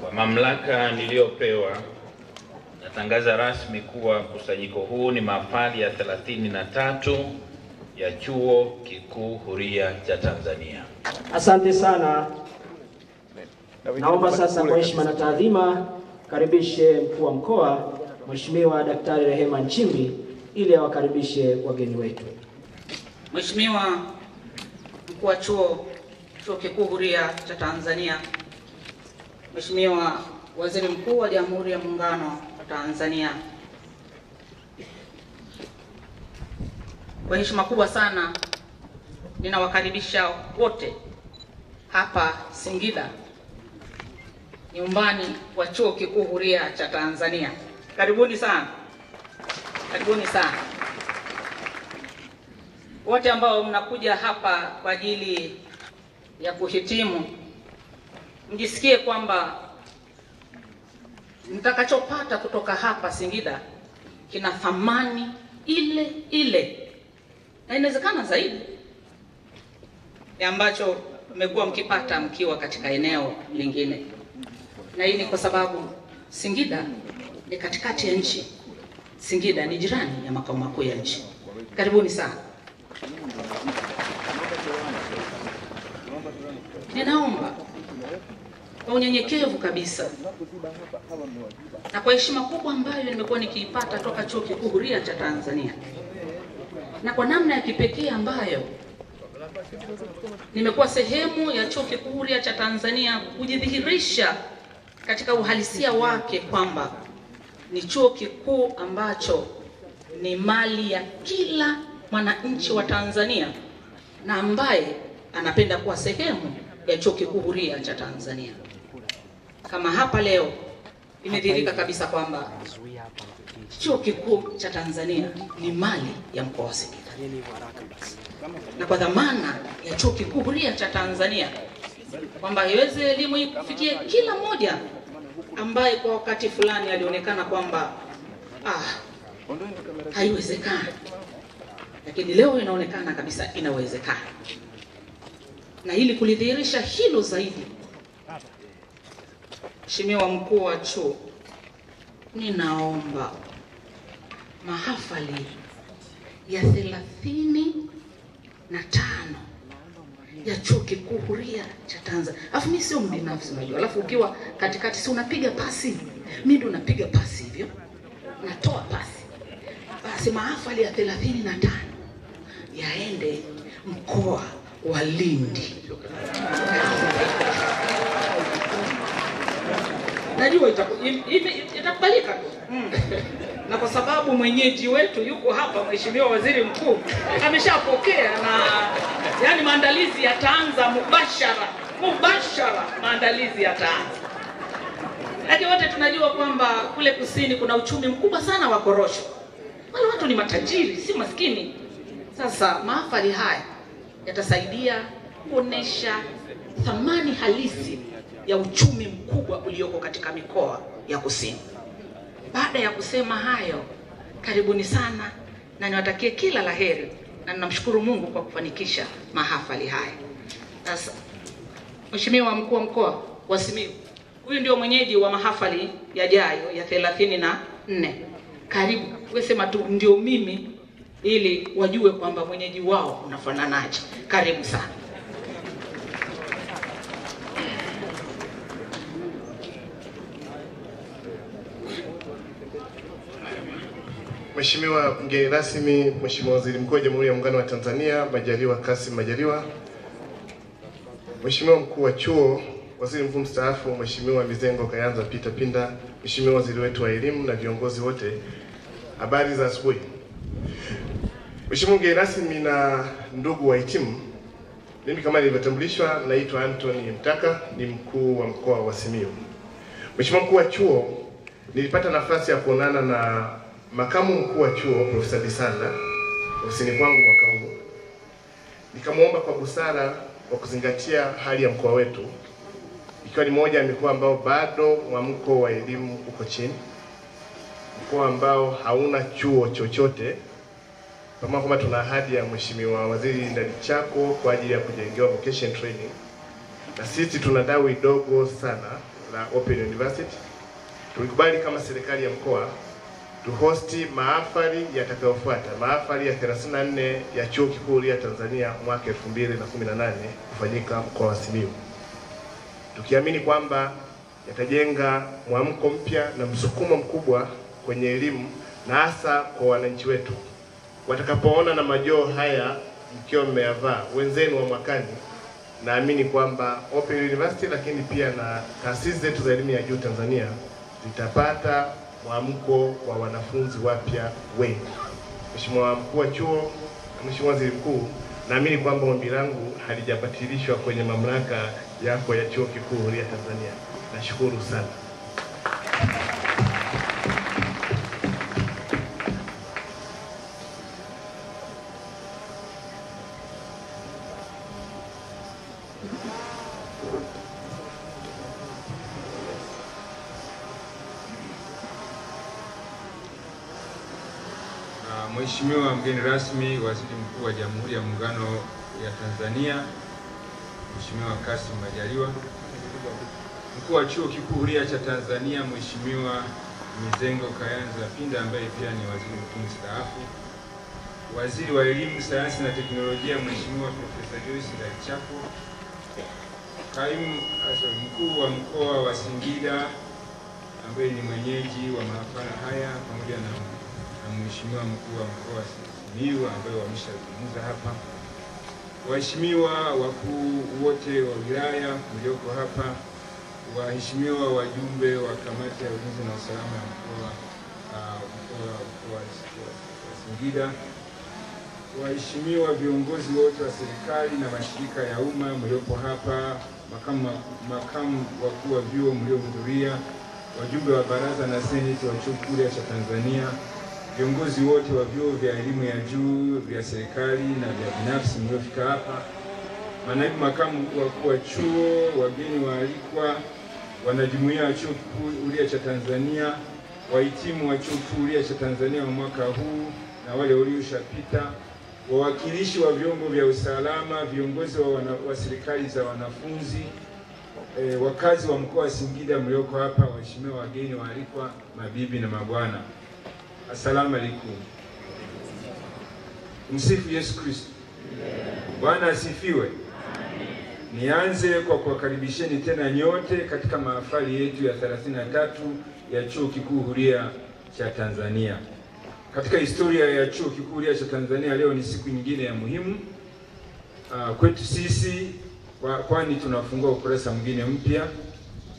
Kwa mamlaka niliyopewa, natangaza rasmi kuwa mkusanyiko huu ni mahafali ya 33 ya Chuo Kikuu Huria cha Tanzania. Asante sana. Naomba sasa kwa heshima na taadhima karibishe mkuu wa mkoa Mheshimiwa Daktari Rehema Nchimbi ili awakaribishe wageni wetu. Mheshimiwa mkuu wa Chuo Kikuu Huria cha Tanzania, Mheshimiwa Waziri Mkuu wa Jamhuri ya Muungano wa Tanzania, kwa heshima kubwa sana ninawakaribisha wote hapa Singida, nyumbani kwa Chuo Kikuu Huria cha Tanzania. Karibuni sana. Karibuni sana. Wote ambao mnakuja hapa kwa ajili ya kuhitimu, mjisikie kwamba mtakachopata kutoka hapa Singida kina thamani ile ile na inawezekana zaidi ya ambacho mmekuwa mkipata mkiwa katika eneo lingine. Na hii ni kwa sababu Singida ni katikati ya nchi. Singida ni jirani ya makao makuu ya nchi. Karibuni sana. Ninaomba kwa unyenyekevu kabisa na kwa heshima kubwa ambayo nimekuwa nikiipata toka Chuo Kikuu Huria cha Tanzania, na kwa namna ya kipekee ambayo nimekuwa sehemu ya Chuo Kikuu Huria cha Tanzania kujidhihirisha katika uhalisia wake kwamba ni chuo kikuu ambacho ni mali ya kila mwananchi wa Tanzania na ambaye anapenda kuwa sehemu ya Chuo Kikuu Huria cha Tanzania. Kama hapa leo imedhihirika kabisa kwamba Chuo Kikuu cha Tanzania ni mali ya mkoa wa Singida. Na kwa dhamana ya Chuo Kikuu Huria cha Tanzania kwamba iweze elimu ifikie kila mmoja ambaye kwa wakati fulani alionekana kwamba haiwezekani, lakini leo inaonekana kabisa inawezekana. Na ili kulidhihirisha hilo zaidi, Mheshimiwa mkuu wa chuo, ninaomba mahafali ya 35 ya Chuo Kikuu Huria cha Tanzania. Alafu mimi sio mbinafsi unajua. Alafu ukiwa katikati si unapiga pasi. Mimi ndo napiga pasi hivyo. Natoa pasi. Basi mahafali ya 35 yaende mkoa wa Lindi. Najua itakubalika tu. Na kwa sababu mwenyeji wetu yuko hapa, Mheshimiwa Waziri Mkuu ameshapokea, na yani maandalizi yataanza mubashara maandalizi yataanza. Lakini wote tunajua kwamba kule kusini kuna uchumi mkubwa sana wa korosho. Wale watu ni matajiri, si maskini. Sasa mahafali haya yatasaidia kuonesha thamani halisi ya uchumi mkubwa ulioko katika mikoa ya kusini. Baada ya kusema hayo, karibuni sana na niwatakie kila laheri, na ninamshukuru Mungu kwa kufanikisha mahafali haya. Sasa Mheshimiwa mkuu wa mkoa wa Simiyu, huyu ndio mwenyeji wa mahafali yajayo ya 34. Karibu, wewe sema tu ndio mimi ili wajue kwamba mwenyeji wao unafananaje. Karibu sana. Mheshimiwa mgeni rasmi, Mheshimiwa Waziri Mkuu wa Jamhuri ya Muungano wa Tanzania Majaliwa Kassim Majaliwa, Mheshimiwa mkuu wa chuo, Waziri Mkuu mstaafu Mheshimiwa Mizengo Kayanza Peter Pinda, Mheshimiwa waziri wetu wa elimu na viongozi wote, habari za asubuhi. Mheshimiwa mgeni rasmi na ndugu wahitimu, mimi kama nilivyotambulishwa naitwa Anthony Mtaka, ni mkuu wa mkoa wa Simiyu. Mheshimiwa mkuu wa chuo, nilipata nafasi ya kuonana na makamu mkuu wa chuo Profesa Bisanda ofisini kwangu mwaka huu. Nikamwomba kwa busara kwa kuzingatia hali ya mkoa wetu, ikiwa ni moja ya mikoa ambao bado mwamko wa elimu uko chini, mkoa ambao hauna chuo chochote, kama tuna ahadi ya Mheshimiwa Waziri Ndalichako kwa ajili ya kujengewa vocation training, na sisi tuna dawi dogo sana la Open University, tulikubali kama serikali ya mkoa tuhosti mahafali yatakayofuata, mahafali ya 34 ya Chuo Kikuu Huria Tanzania mwaka 2018 kufanyika mkoa wa Simiyu, tukiamini kwamba yatajenga mwamko mpya na msukumo mkubwa kwenye elimu, na hasa kwa wananchi wetu watakapoona na majoo haya mkiwa mmeyavaa wenzenu wa mwakani. Naamini kwamba Open University lakini pia na taasisi zetu za elimu ya juu Tanzania zitapata mwamko wa wanafunzi wapya wengi. Mheshimiwa Mkuu wa Chuo na Mheshimiwa Waziri Mkuu, naamini kwamba ombi langu halijabatilishwa kwenye mamlaka yako ya Chuo Kikuu Huria Tanzania. Nashukuru sana. Mheshimiwa mgeni rasmi, Waziri Mkuu wa Jamhuri ya Muungano ya Tanzania, Mheshimiwa Kassim Majaliwa, Mkuu wa Chuo Kikuu Huria cha Tanzania, Mheshimiwa Mizengo Kayanza Pinda ambaye pia ni Waziri Mkuu mstaafu, Waziri wa Elimu, Sayansi na Teknolojia, Mheshimiwa Profesa Joyce Ndalichako, Kaimu Mkuu wa Mkoa wa Singida ambaye ni mwenyeji wa mahafali haya, pamoja na Mheshimiwa Mkuu wa Mkoa wa Simiyu ambaye wameshazungumza hapa, waheshimiwa wakuu wote wa wilaya mlioko hapa, waheshimiwa wajumbe wa Kamati ya Ulinzi na Usalama ya mkoa wa Singida, waheshimiwa viongozi wote wa serikali na mashirika ya umma mliopo hapa, makamu wakuu wa vyuo mliohudhuria, wajumbe wa baraza na seneti wa Chuo Kikuu cha Tanzania, viongozi wote wa vyuo vya elimu ya juu vya serikali na vya binafsi mliofika hapa, manaibu makamu wakuu wa chuo, wageni waalikwa, wanajumuiya wa Chuo Kikuu Huria cha Tanzania, wahitimu wa Chuo Kikuu Huria cha Tanzania wa mwaka huu na wale walioshapita, wawakilishi wa vyombo vya usalama, viongozi wa serikali za wanafunzi, wakazi wa mkoa wa Singida mlioko hapa, waheshimiwa wageni waalikwa, mabibi na mabwana. Asalamu alaykum. Msifu Yesu Kristo. Bwana asifiwe. Nianze kwa kuwakaribisheni tena nyote katika mahafali yetu ya 33 ya Chuo Kikuu Huria cha Tanzania. Katika historia ya Chuo Kikuu Huria cha Tanzania, leo ni siku nyingine ya muhimu kwetu sisi, kwani tunafungua ukurasa mwingine mpya.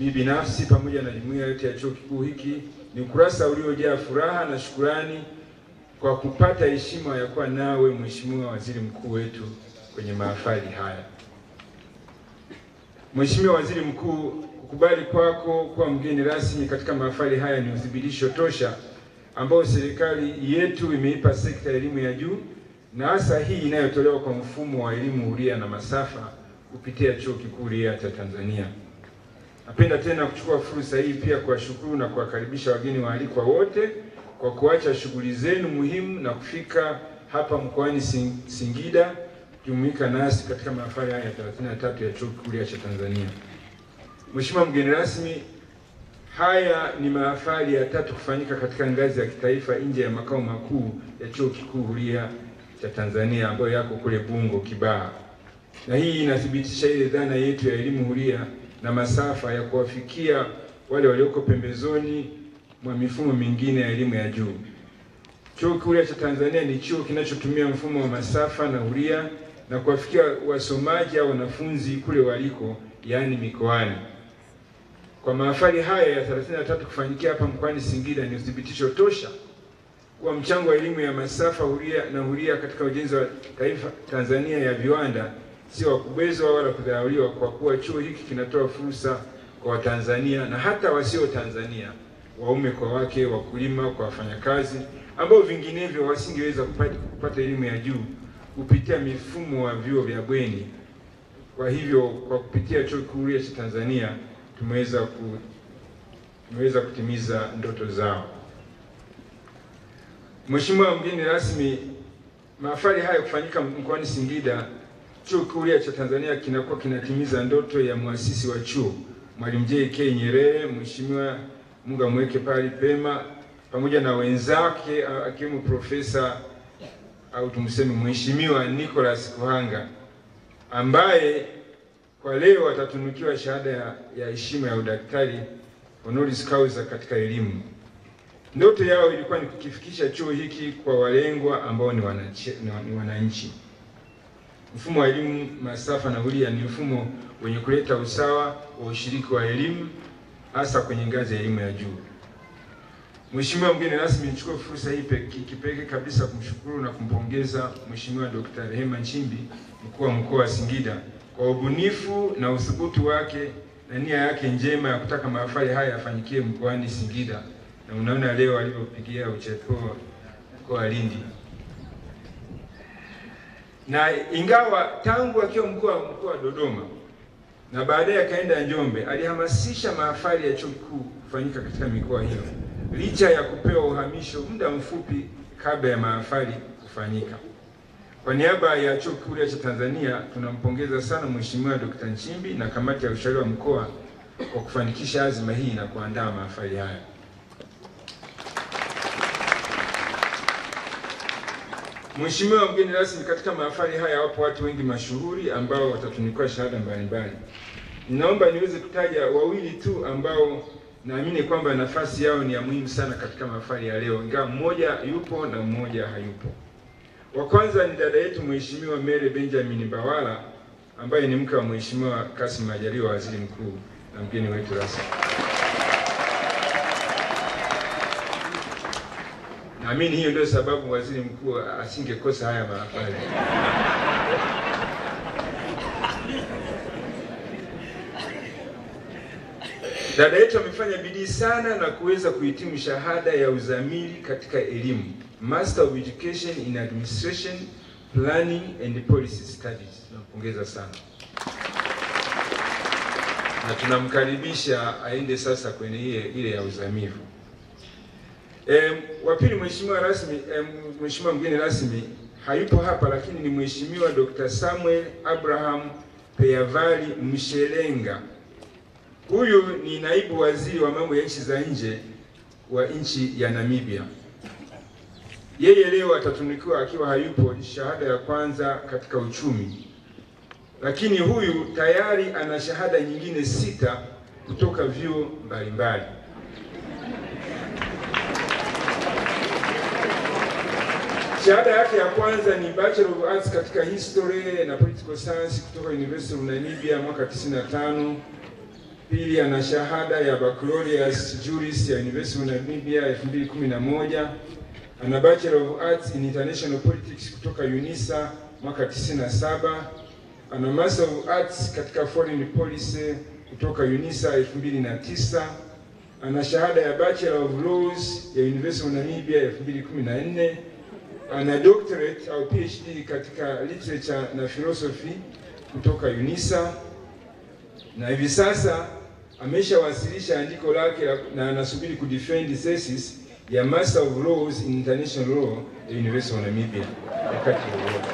Mimi binafsi pamoja na jumuiya yote ya chuo kikuu hiki, ni ukurasa uliojaa furaha na shukrani kwa kupata heshima ya kuwa nawe Mheshimiwa Waziri Mkuu wetu kwenye mahafali haya. Mheshimiwa Waziri Mkuu, kukubali kwako kuwa mgeni rasmi katika mahafali haya ni uthibitisho tosha ambao serikali yetu imeipa sekta ya elimu ya juu, na hasa hii inayotolewa kwa mfumo wa elimu huria na masafa kupitia Chuo Kikuu Huria cha Tanzania. Napenda tena kuchukua fursa hii pia kuwashukuru na kuwakaribisha wageni waalikwa wote kwa kuacha shughuli zenu muhimu na kufika hapa mkoani Singida kujumuika nasi katika mahafali haya ya 33 ya Chuo Kikuu Huria cha Tanzania. Mheshimiwa mgeni rasmi, haya ni mahafali ya 3 kufanyika katika ngazi ya kitaifa nje ya makao makuu ya Chuo Kikuu Huria cha Tanzania ambayo yako kule Bungo, Kibaha. Na hii inathibitisha ile dhana yetu ya elimu huria na masafa ya kuwafikia wale walioko pembezoni mwa mifumo mingine ya elimu ya juu. Chuo Kikuu cha Tanzania ni chuo kinachotumia mfumo wa masafa na huria na kuwafikia wasomaji au wanafunzi kule waliko, yaani mikoani. Kwa mahafali haya ya 33 kufanyikia hapa mkoani Singida ni uthibitisho tosha kwa mchango wa elimu ya masafa huria na huria katika ujenzi wa taifa Tanzania ya viwanda sio wa kubezwa wala kudharauliwa, kwa kuwa chuo hiki kinatoa fursa kwa Watanzania na hata wasio Tanzania, waume kwa wake, wakulima kwa wafanyakazi, ambao vinginevyo wasingeweza kupata elimu ya juu kupitia mifumo wa vyuo vya bweni. Kwa hivyo kwa kupitia Chuo Kikuu Huria cha Tanzania tumeweza kutimiza ndoto zao. Mheshimiwa mgeni rasmi, mahafali haya kufanyika mkoani Singida, Chuo Kikuu Huria cha Tanzania kinakuwa kinatimiza ndoto ya muasisi wa chuo Mwalimu J.K. Nyerere, Mheshimiwa Mungu amweke pale pema, pamoja na wenzake akiwemo Profesa au tumseme Mheshimiwa Nicholas Kuhanga, ambaye kwa leo atatunukiwa shahada ya heshima ya udaktari honoris causa katika elimu. Ndoto yao ilikuwa ni kukifikisha chuo hiki kwa walengwa ambao ni wananchi. Mfumo wa elimu masafa na huria ni mfumo wenye kuleta usawa wa ushiriki wa elimu, hasa kwenye ngazi ya elimu ya juu. Mheshimiwa mgeni rasmi, nichukue fursa hii kipekee kabisa kumshukuru na kumpongeza Mheshimiwa Dr. Rehema Nchimbi, mkuu wa mkoa wa Singida, kwa ubunifu na uthubutu wake na nia yake njema ya kutaka mahafali haya yafanyikie mkoani Singida, na unaona leo alipopigia uchepuo mkoa wa Lindi. Na ingawa tangu akiwa mkuu wa Dodoma na baadaye akaenda Njombe, alihamasisha mahafali ya chuo kikuu kufanyika katika mikoa hiyo, licha ya kupewa uhamisho muda mfupi kabla ya mahafali kufanyika. Kwa niaba ya Chuo Kikuu cha Tanzania, tunampongeza sana Mheshimiwa Dr. Nchimbi na kamati ya ushauri wa mkoa kwa kufanikisha azma hii na kuandaa mahafali haya. Mheshimiwa mgeni rasmi, katika mahafali haya wapo watu wengi mashuhuri ambao watatunikiwa shahada mbalimbali. Ninaomba niweze kutaja wawili tu ambao naamini kwamba nafasi yao ni ya muhimu sana katika mahafali ya leo, ingawa mmoja yupo na mmoja hayupo. Wa kwanza ni dada yetu Mheshimiwa Mary Benjamin Mbawala, ambaye ni mke wa Mheshimiwa Kassim Majaliwa, waziri mkuu na mgeni wetu rasmi. Naamini hiyo ndio sababu waziri mkuu asingekosa haya mahafali. Dada yetu amefanya bidii sana na kuweza kuhitimu shahada ya uzamili katika elimu, Master of Education in Administration, Planning and Policy Studies. Tunampongeza sana. Na tunamkaribisha aende sasa kwenye ile ya uzamivu. Wa pili, Mheshimiwa mgeni rasmi hayupo hapa, lakini ni Mheshimiwa Dr. Samuel Abraham Peyavali Mshelenga. Huyu ni naibu waziri wa mambo ya nchi za nje wa nchi ya Namibia. Yeye leo atatunikiwa akiwa hayupo shahada ya kwanza katika uchumi. Lakini huyu tayari ana shahada nyingine 6 kutoka vyuo mbalimbali. Shahada yake ya kwanza ni Bachelor of Arts katika History na Political Science kutoka University of Namibia mwaka 95. Pili, ana shahada ya Baccalaureus Juris ya University of Namibia 2011. Ana Bachelor of Arts in International Politics kutoka UNISA mwaka 97. Ana Master of Arts katika Foreign Policy kutoka UNISA 2009. Ana shahada ya Bachelor of Laws ya University of Namibia 2014. Ana doctorate au PhD katika Literature na Philosophy kutoka UNISA. Na hivi sasa ameshawasilisha andiko lake na anasubiri kudefend thesis ya Master of Laws in International Law ya University of Namibia wakati wowote.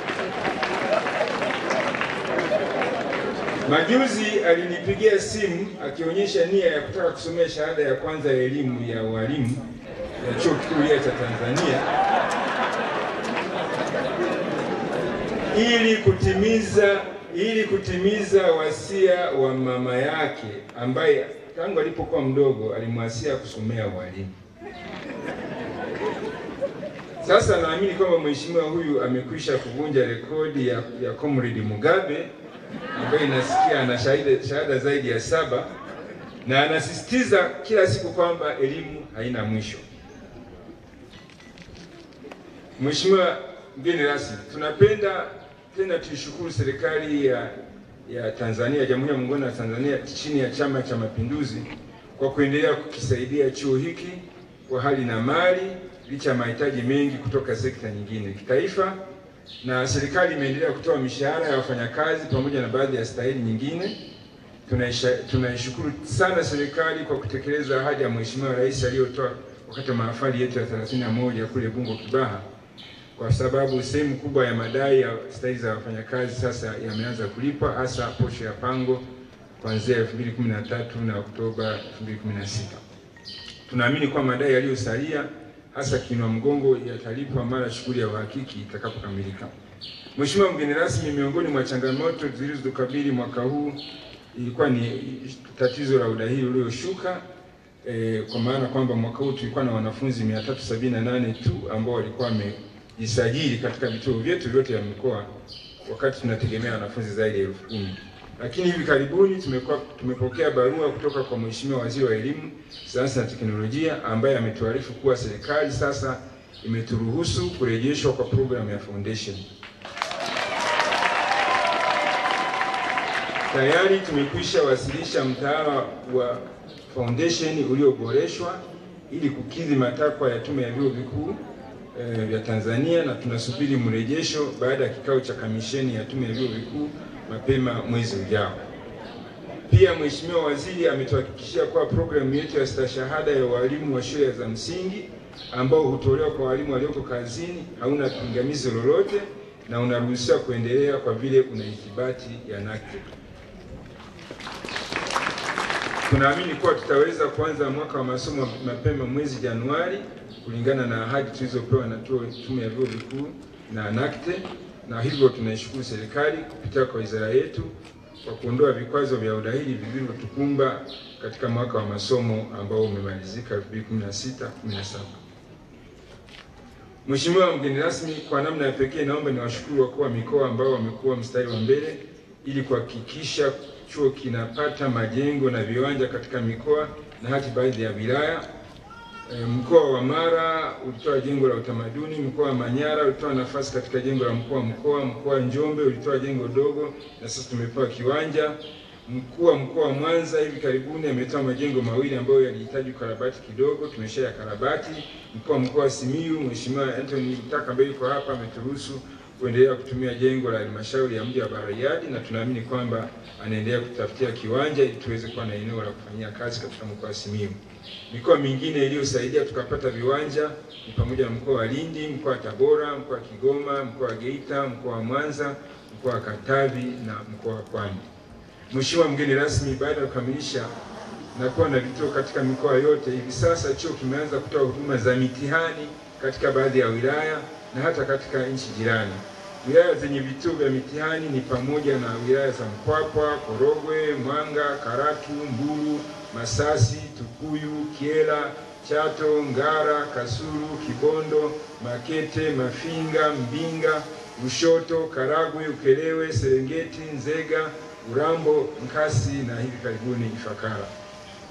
Majuzi alinipigia simu akionyesha nia ya kutaka kusomea shahada ya kwanza ya elimu ya walimu ya Chuo Kikuu cha Tanzania ili kutimiza wasia wa mama yake ambaye tangu alipokuwa mdogo alimwasia kusomea walimu. Sasa naamini kwamba mheshimiwa huyu amekwisha kuvunja rekodi ya Comrade Mugabe ambaye nasikia ana shahada zaidi ya 7, na anasisitiza kila siku kwamba elimu haina mwisho. Mheshimiwa mgeni rasmi, tunapenda tena tuishukuru serikali ya Tanzania, Jamhuri ya Muungano wa Tanzania chini ya Chama cha Mapinduzi kwa kuendelea kukisaidia chuo hiki kwa hali na mali licha ya mahitaji mengi kutoka sekta nyingine kitaifa, na serikali imeendelea kutoa mishahara ya wafanyakazi pamoja na baadhi ya stahili nyingine. Tunaishukuru sana serikali kwa kutekeleza ahadi ya Mheshimiwa Rais aliyotoa wakati wa mahafali yetu ya 31 kule Bungo Kibaha, kwa sababu sehemu kubwa ya madai ya stahili za wafanyakazi sasa yameanza kulipwa, hasa posho ya pango kuanzia 2013 na Oktoba 2016. Tunaamini kwa madai yaliyosalia hasa kiinua mgongo yatalipwa mara shughuli ya uhakiki itakapokamilika. Mheshimiwa mgeni rasmi, miongoni mwa changamoto zilizokabili mwaka huu ilikuwa ni tatizo la udahili ulioshuka, kwa maana kwamba mwaka huu tulikuwa na wanafunzi 378 tu ambao walikuwa wamejisajili katika vituo vyetu vyote vya mikoa, wakati tunategemea wanafunzi zaidi ya 10,000. Lakini hivi karibuni tumepokea barua kutoka kwa Mheshimiwa Waziri wa Elimu, Sayansi na Teknolojia ambaye ametuarifu kuwa serikali sasa imeturuhusu kurejeshwa kwa programu ya foundation. Tayari tumekwisha wasilisha mtaala wa foundation ulioboreshwa ili kukidhi matakwa ya Tume ya Vyuo Vikuu vya Tanzania, na tunasubiri mrejesho baada ya kikao cha kamisheni ya Tume ya Vyuo Vikuu mapema mwezi ujao. Pia Mheshimiwa Waziri ametuhakikishia kuwa programu yetu ya stashahada ya walimu wa shule za msingi ambao hutolewa kwa walimu walioko kazini hauna pingamizi lolote na unaruhusiwa kuendelea kwa vile una ithibati ya NACTE. Tunaamini kuwa tutaweza kuanza mwaka wa masomo mapema mwezi Januari kulingana na ahadi tulizopewa na Tume ya Vyuo Vikuu na NACTE, na hivyo tunaishukuru serikali kupitia kwa wizara yetu kwa kuondoa vikwazo vya udahili vilivyotukumba katika mwaka wa masomo ambao umemalizika 2016-17. Mheshimiwa mgeni rasmi, kwa namna ya pekee naomba niwashukuru wakuu wa mikoa ambao wamekuwa mstari wa mbele ili kuhakikisha chuo kinapata majengo na viwanja katika mikoa na hata baadhi ya wilaya. Mkoa wa Mara ulitoa jengo la utamaduni, mkoa wa Manyara ulitoa nafasi katika jengo la mkoa, mkoa wa Njombe ulitoa jengo dogo na sasa tumepewa kiwanja. Mkuu wa mkoa wa Mwanza hivi karibuni ametoa majengo mawili ambayo yalihitaji karabati kidogo, tumeshayakarabati. Mkoa wa Simiyu, Mheshimiwa Anthony Mtaka ambaye yuko hapa ameturuhusu kuendelea kutumia jengo la halmashauri ya mji wa Bariadi, na tunaamini kwamba anaendelea kutafutia kiwanja ili tuweze kuwa na eneo la kufanyia kazi katika mkoa wa Simiyu. Mikoa mingine iliyosaidia tukapata viwanja ni pamoja na mkoa wa Lindi, mkoa wa Tabora, mkoa wa Kigoma, mkoa wa Geita, mkoa wa Mwanza, mkoa wa Katavi na mkoa wa Pwani. Mheshimiwa mgeni rasmi, baada ya kukamilisha na kuwa na vituo katika mikoa yote, hivi sasa chuo kimeanza kutoa huduma za mitihani katika baadhi ya wilaya na hata katika nchi jirani. Wilaya zenye vituo vya mitihani ni pamoja na wilaya za Mpwapwa, Korogwe, Mwanga, Karatu, Mbulu, Masasi, Tukuyu, Kyela, Chato, Ngara, Kasulu, Kibondo, Makete, Mafinga, Mbinga, Lushoto, Karagwe, Ukerewe, Serengeti, Nzega, Urambo, Nkasi na hivi karibuni Ifakara.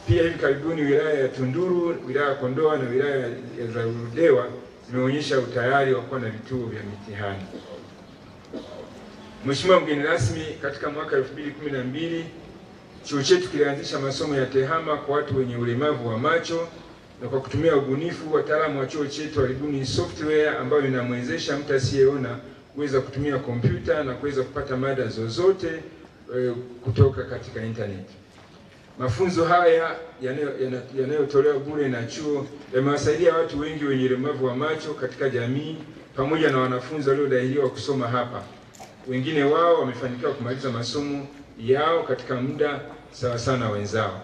Pia hivi karibuni wilaya ya Tunduru, wilaya ya Kondoa na wilaya ya Ludewa zimeonyesha utayari wa kuwa na vituo vya mitihani. Mheshimiwa mgeni rasmi, katika mwaka 2012 chuo chetu kilianzisha masomo ya tehama kwa watu wenye ulemavu wa macho, na kwa kutumia ubunifu wataalamu wa chuo chetu walibuni software ambayo inamwezesha mtu asiyeona kuweza kutumia kompyuta na kuweza kupata mada zozote kutoka katika internet. Mafunzo haya yanayotolewa bure na chuo yamewasaidia watu wengi wenye ulemavu wa macho katika jamii pamoja na wanafunzi waliodahiliwa kusoma hapa. Wengine wao wamefanikiwa kumaliza masomo yao katika muda sawa sana wenzao.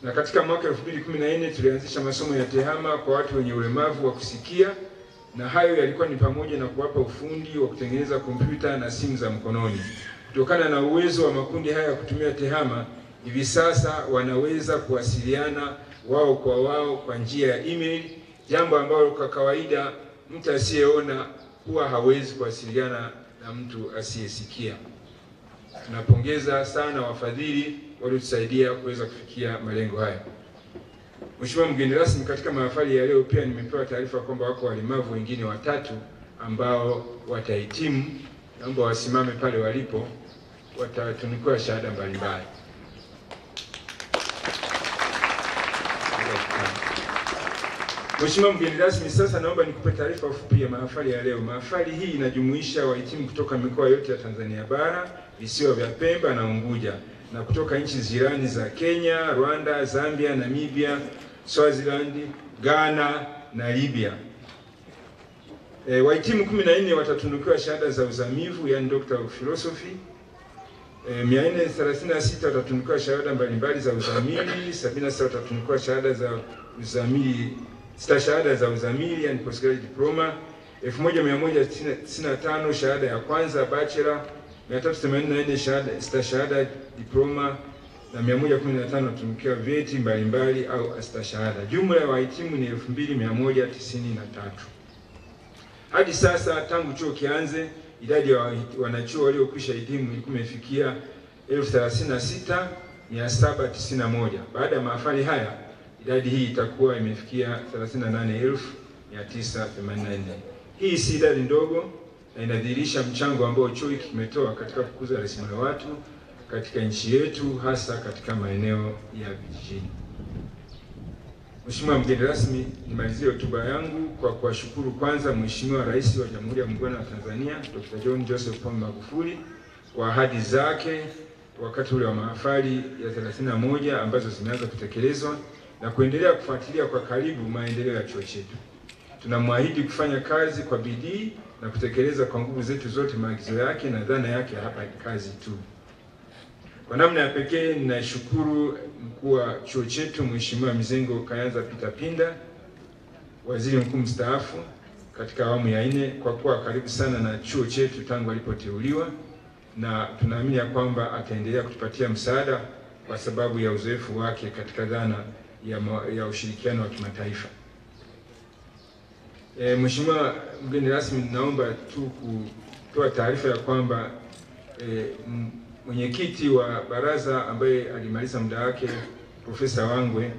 Na katika mwaka 2014 tulianzisha masomo ya tehama kwa watu wenye ulemavu wa kusikia, na hayo yalikuwa ni pamoja na kuwapa ufundi wa kutengeneza kompyuta na simu za mkononi. Kutokana na uwezo wa makundi haya kutumia tehama, hivi sasa wanaweza kuwasiliana wao kwa wao kwa njia ya email, jambo ambalo kwa kawaida mtu asiyeona huwa hawezi kuwasiliana na mtu asiyesikia. Tunapongeza sana wafadhili waliotusaidia kuweza kufikia malengo haya. Mheshimiwa mgeni rasmi, katika mahafali ya leo pia nimepewa taarifa kwamba wako walemavu wengine 3 ambao watahitimu. Naomba wasimame pale walipo, watatunukiwa shahada mbalimbali. Mheshimiwa mgeni rasmi, sasa naomba nikupe taarifa fupi ya mahafali ya leo. Mahafali hii inajumuisha wahitimu kutoka mikoa yote ya Tanzania bara, visiwa vya Pemba na Unguja, na kutoka nchi jirani za Kenya, Rwanda, Zambia, Namibia, Swaziland, Ghana na Libya. Wahitimu 14 watatunukiwa shahada za uzamivu, yani Doctor of Philosophy. 436 watatunukiwa shahada mbalimbali za uzamili, 77 watatunukiwa shahada za uzamili, shahada za uzamili yani postgraduate diploma, 1195 shahada ya kwanza bachelor, 384 shahada diploma na 115 watatunukiwa vyeti mbalimbali au astashahada. Jumla ya wahitimu ni 2193. Hadi sasa tangu chuo kianze, idadi ya wanachuo waliokwisha hitimu ilikuwa imefikia 36,791. Baada ya mahafali haya, idadi hii itakuwa imefikia 38,984. Hii si idadi ndogo na inadhihirisha mchango ambao chuo hiki kimetoa katika kukuza rasilimali watu katika nchi yetu, hasa katika maeneo ya vijijini. Mheshimiwa mgeni rasmi, nimalizie hotuba yangu kwa kuwashukuru kwanza Mheshimiwa Rais wa Jamhuri ya Muungano wa Tanzania Dr. John Joseph Pombe Magufuli kwa ahadi zake wakati ule wa mahafali ya 31 ambazo zimeanza kutekelezwa na kuendelea kufuatilia kwa karibu maendeleo ya chuo chetu. Tunamwahidi kufanya kazi kwa bidii na kutekeleza kwa nguvu zetu zote maagizo yake na dhana yake hapa ni kazi tu. Kwa namna ya pekee ninashukuru mkuu wa chuo chetu Mheshimiwa Mizengo Kayanza Peter Pinda, waziri mkuu mstaafu katika awamu ya 4 kwa kuwa karibu sana na chuo chetu tangu alipoteuliwa, na tunaamini ya kwamba ataendelea kutupatia msaada kwa sababu ya uzoefu wake katika dhana ya ushirikiano wa kimataifa. Mheshimiwa mgeni rasmi, naomba tu kutoa taarifa ya kwamba mwenyekiti wa baraza ambaye alimaliza muda wake Profesa Wangwe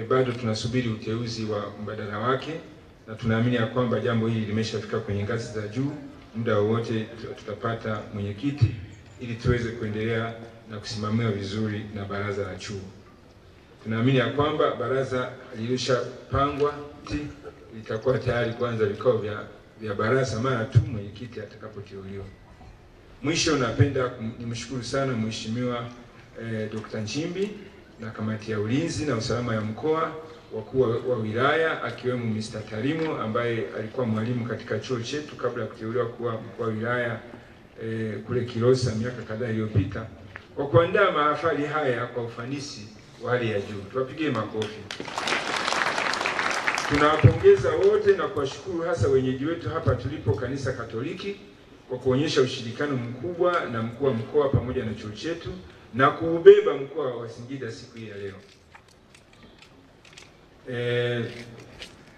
bado tunasubiri uteuzi wa mbadala wake, na tunaamini ya kwamba jambo hili limeshafika kwenye ngazi za juu. Muda wowote tutapata mwenyekiti ili tuweze kuendelea na kusimamiwa vizuri na baraza la chuo. Tunaamini ya kwamba baraza lilishapangwa litakuwa tayari kuanza vikao vya baraza mara tu mwenyekiti atakapoteuliwa. Mwisho napenda nimshukuru sana Mheshimiwa Dr. Nchimbi na kamati ya ulinzi na usalama ya mkoa, wakuu wa wilaya akiwemo Mr. Tarimo ambaye alikuwa mwalimu katika chuo chetu kabla ya kuteuliwa kuwa mkuu wa wilaya kule Kilosa miaka kadhaa iliyopita, kwa kuandaa mahafali haya kwa ufanisi wa hali ya juu. Tuwapigie makofi. Tunawapongeza wote na kuwashukuru hasa wenyeji wetu hapa tulipo Kanisa Katoliki kwa kuonyesha ushirikiano mkubwa na mkuu wa mkoa pamoja na chuo chetu na kuubeba mkoa wa Singida siku hii ya leo.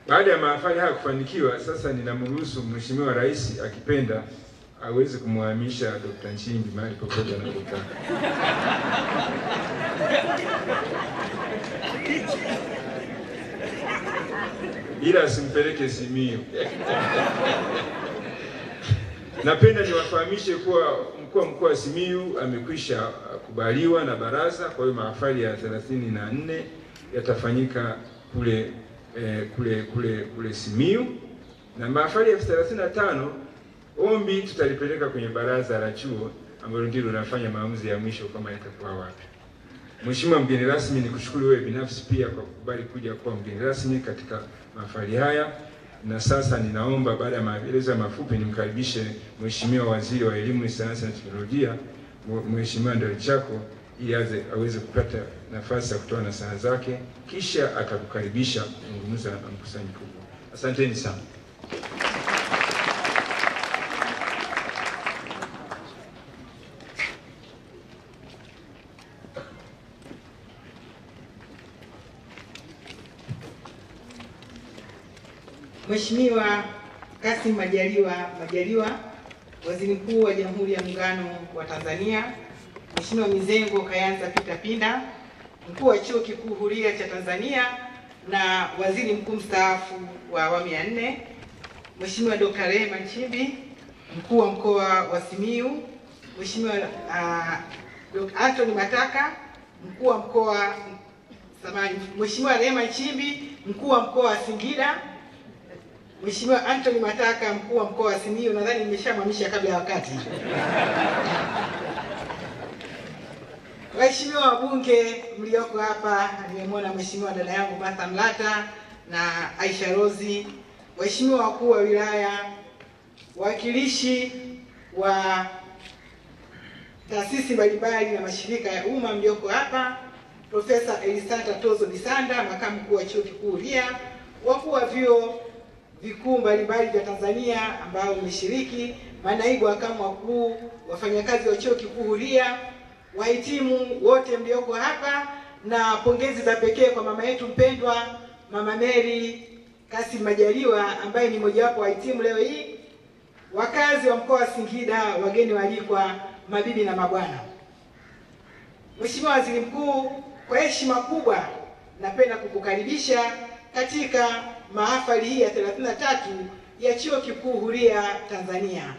Baada ya mahafali haya kufanikiwa, sasa ninamruhusu Mheshimiwa Rais akipenda aweze kumhamisha Dr. Nchimbi mahali popote anapokaa. Ila asimpeleke Simiyu. Napenda niwafahamishe kuwa mkuu wa mkoa wa Simiyu amekwisha kubaliwa na baraza, kwa hiyo mahafali ya 34 yatafanyika kule Simiyu, na mahafali ya 35 ombi tutalipeleka kwenye baraza la chuo ambalo ndilo linafanya maamuzi ya mwisho kama yatakuwa wapi. Mheshimiwa mgeni rasmi, nikushukuru wewe binafsi pia kwa kukubali kuja kuwa mgeni rasmi katika mahafali haya. Na sasa ninaomba baada ya maelezo mafupi nimkaribishe Mheshimiwa Waziri wa Elimu, Sayansi na Teknolojia, Mheshimiwa Ndalichako, ili aweze kupata nafasi ya kutoa nasaha zake, kisha atakukaribisha kuzungumza na mkusanyiko huu. Asanteni sana. Mheshimiwa Kassim Majaliwa, Waziri Mkuu wa Jamhuri ya Muungano wa Tanzania, Mheshimiwa Mizengo Kayanza Peter Pinda, Mkuu wa Chuo Kikuu Huria cha Tanzania na Waziri Mkuu mstaafu wa awamu ya 4, Mheshimiwa Dr. Rehema Nchimbi, Mkuu wa Mkoa wa Simiyu, Mheshimiwa Dr. Anthony Mataka, Mkuu wa Mkoa Mheshimiwa Rehema Nchimbi, Mkuu wa Mkoa wa Singida, Mheshimiwa Anthony Mataka, Mkuu wa Mkoa wa Simiyu, nadhani nimeshamhamisha kabla ya wakati. Waheshimiwa wabunge mlioko hapa, nimemwona Mheshimiwa dada yangu Martha Mlata na Aisha Rozi, waheshimiwa wakuu wa wilaya, wawakilishi wa taasisi mbalimbali na mashirika ya umma mlioko hapa, Profesa Elisanta Tozo Bisanda, makamu mkuu wa Chuo Kikuu Huria, wakuu wa vyuo vikuu mbalimbali vya Tanzania ambao mmeshiriki, manaibu wakamu wakuu, wafanyakazi wa Chuo Kikuu Huria, wahitimu wote mlioko hapa, na pongezi za pekee kwa mama yetu mpendwa, Mama Mary Kassim Majaliwa ambaye ni mojawapo wa wahitimu leo hii, wakazi wa mkoa wa Singida, wageni waalikwa, mabibi na mabwana. Mheshimiwa Waziri Mkuu, kwa heshima kubwa napenda kukukaribisha katika mahafali hii ya 33 ya Chuo Kikuu Huria Tanzania.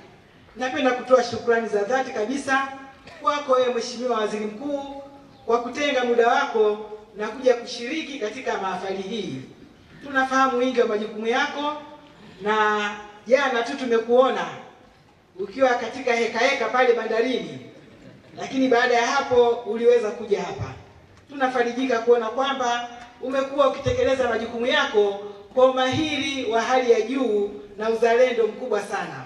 Napenda kutoa shukrani za dhati kabisa kwako wewe Mheshimiwa Waziri Mkuu kwa kutenga muda wako na kuja kushiriki katika mahafali hii. Tunafahamu wingi wa majukumu yako, na jana tu tumekuona ukiwa katika heka pale bandarini, lakini baada ya hapo uliweza kuja hapa. Tunafarijika kuona kwamba umekuwa ukitekeleza majukumu yako kwa umahiri wa hali ya juu na uzalendo mkubwa sana.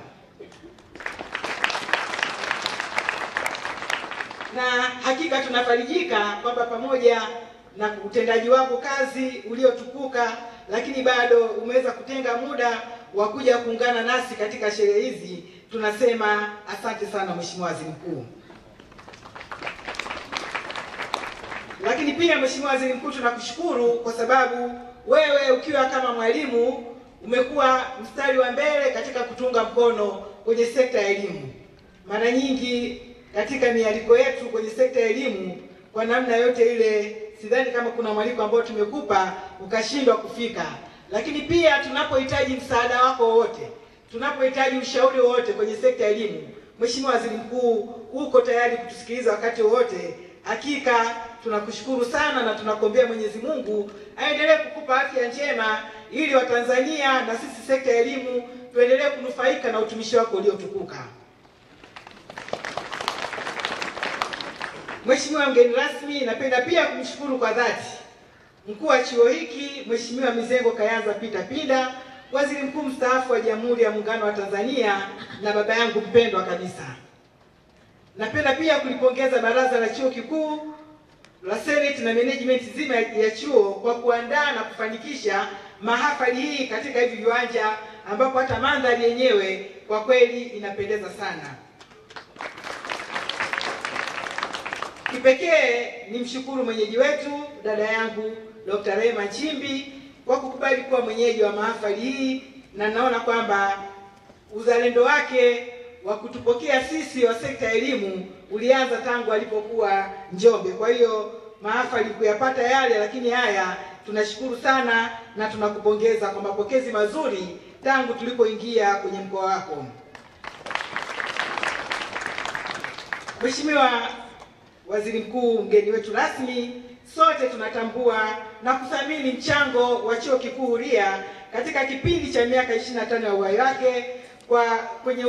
Na hakika tunafarijika kwamba pamoja na utendaji wako kazi uliotukuka, lakini bado umeweza kutenga muda wa kuja kuungana nasi katika sherehe hizi. Tunasema asante sana Mheshimiwa Waziri Mkuu. Lakini pia Mheshimiwa Waziri Mkuu, tunakushukuru kwa sababu wewe ukiwa kama mwalimu umekuwa mstari wa mbele katika kutunga mkono kwenye sekta ya elimu. Mara nyingi katika mialiko yetu kwenye sekta ya elimu, kwa namna yote ile, sidhani kama kuna mwaliko ambao tumekupa ukashindwa kufika. Lakini pia tunapohitaji msaada wako wote, tunapohitaji ushauri wote kwenye sekta ya elimu, Mheshimiwa Waziri Mkuu, uko tayari kutusikiliza wakati wote. Hakika tunakushukuru sana na tunakuombea Mwenyezi Mungu aendelee kukupa afya njema ili Watanzania na sisi sekta ya elimu tuendelee kunufaika na utumishi wako uliotukuka. Mheshimiwa mgeni rasmi, napenda pia kumshukuru kwa dhati mkuu wa chuo hiki Mheshimiwa Mizengo Kayanza Peter Pinda, Waziri Mkuu mstaafu wa Jamhuri ya Muungano wa Tanzania na baba yangu mpendwa kabisa. Napenda pia kulipongeza baraza la chuo kikuu la Senate na management nzima ya chuo kwa kuandaa na kufanikisha mahafali hii katika hivi viwanja ambapo hata mandhari yenyewe kwa kweli inapendeza sana. Kipekee nimshukuru mwenyeji wetu dada yangu Dr. Rehema Nchimbi kwa kukubali kuwa mwenyeji wa mahafali hii, na naona kwamba uzalendo wake wa kutupokea sisi wa sekta ya elimu ulianza tangu alipokuwa Njombe. Kwa hiyo mahafali kuyapata yale, lakini haya tunashukuru sana na tunakupongeza kwa mapokezi mazuri tangu tulipoingia kwenye mkoa wako. Mheshimiwa Waziri Mkuu, mgeni wetu rasmi, sote tunatambua na kuthamini mchango wa Chuo Kikuu Huria katika kipindi cha miaka 25 ya uhai wake kwenye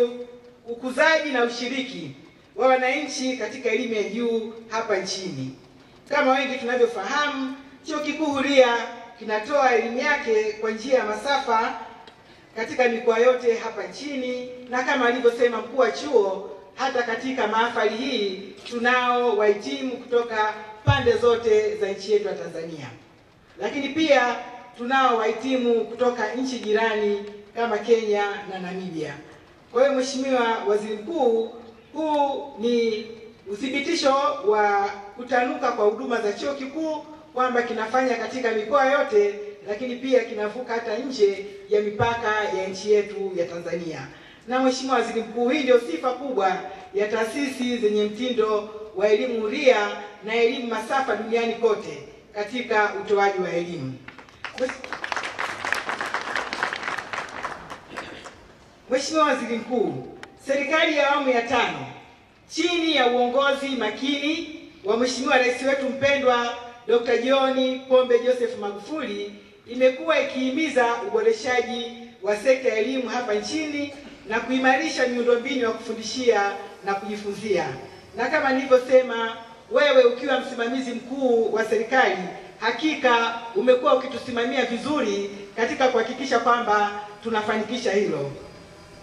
ukuzaji na ushiriki wa wananchi katika elimu ya juu hapa nchini. Kama wengi tunavyofahamu, Chuo Kikuu Huria kinatoa elimu yake kwa njia ya masafa katika mikoa yote hapa nchini, na kama alivyosema mkuu wa chuo, hata katika mahafali hii tunao wahitimu kutoka pande zote za nchi yetu ya Tanzania. Lakini pia tunao wahitimu kutoka nchi jirani kama Kenya na Namibia. Kwa hiyo Mheshimiwa Waziri Mkuu, huu ni uthibitisho wa kutanuka kwa huduma za chuo kikuu kwamba kinafanya katika mikoa yote, lakini pia kinavuka hata nje ya mipaka ya nchi yetu ya Tanzania. Na Mheshimiwa Waziri Mkuu, hii ndio sifa kubwa ya taasisi zenye mtindo wa elimu huria na elimu masafa duniani kote katika utoaji wa elimu. Mheshimiwa Waziri Mkuu, serikali ya awamu ya 5 chini ya uongozi makini wa Mheshimiwa Rais wetu mpendwa Dr. John Pombe Joseph Magufuli imekuwa ikihimiza uboreshaji wa sekta ya elimu hapa nchini na kuimarisha miundombinu ya kufundishia na kujifunzia. Na kama nilivyosema, wewe ukiwa msimamizi mkuu wa serikali, hakika umekuwa ukitusimamia vizuri katika kuhakikisha kwamba tunafanikisha hilo.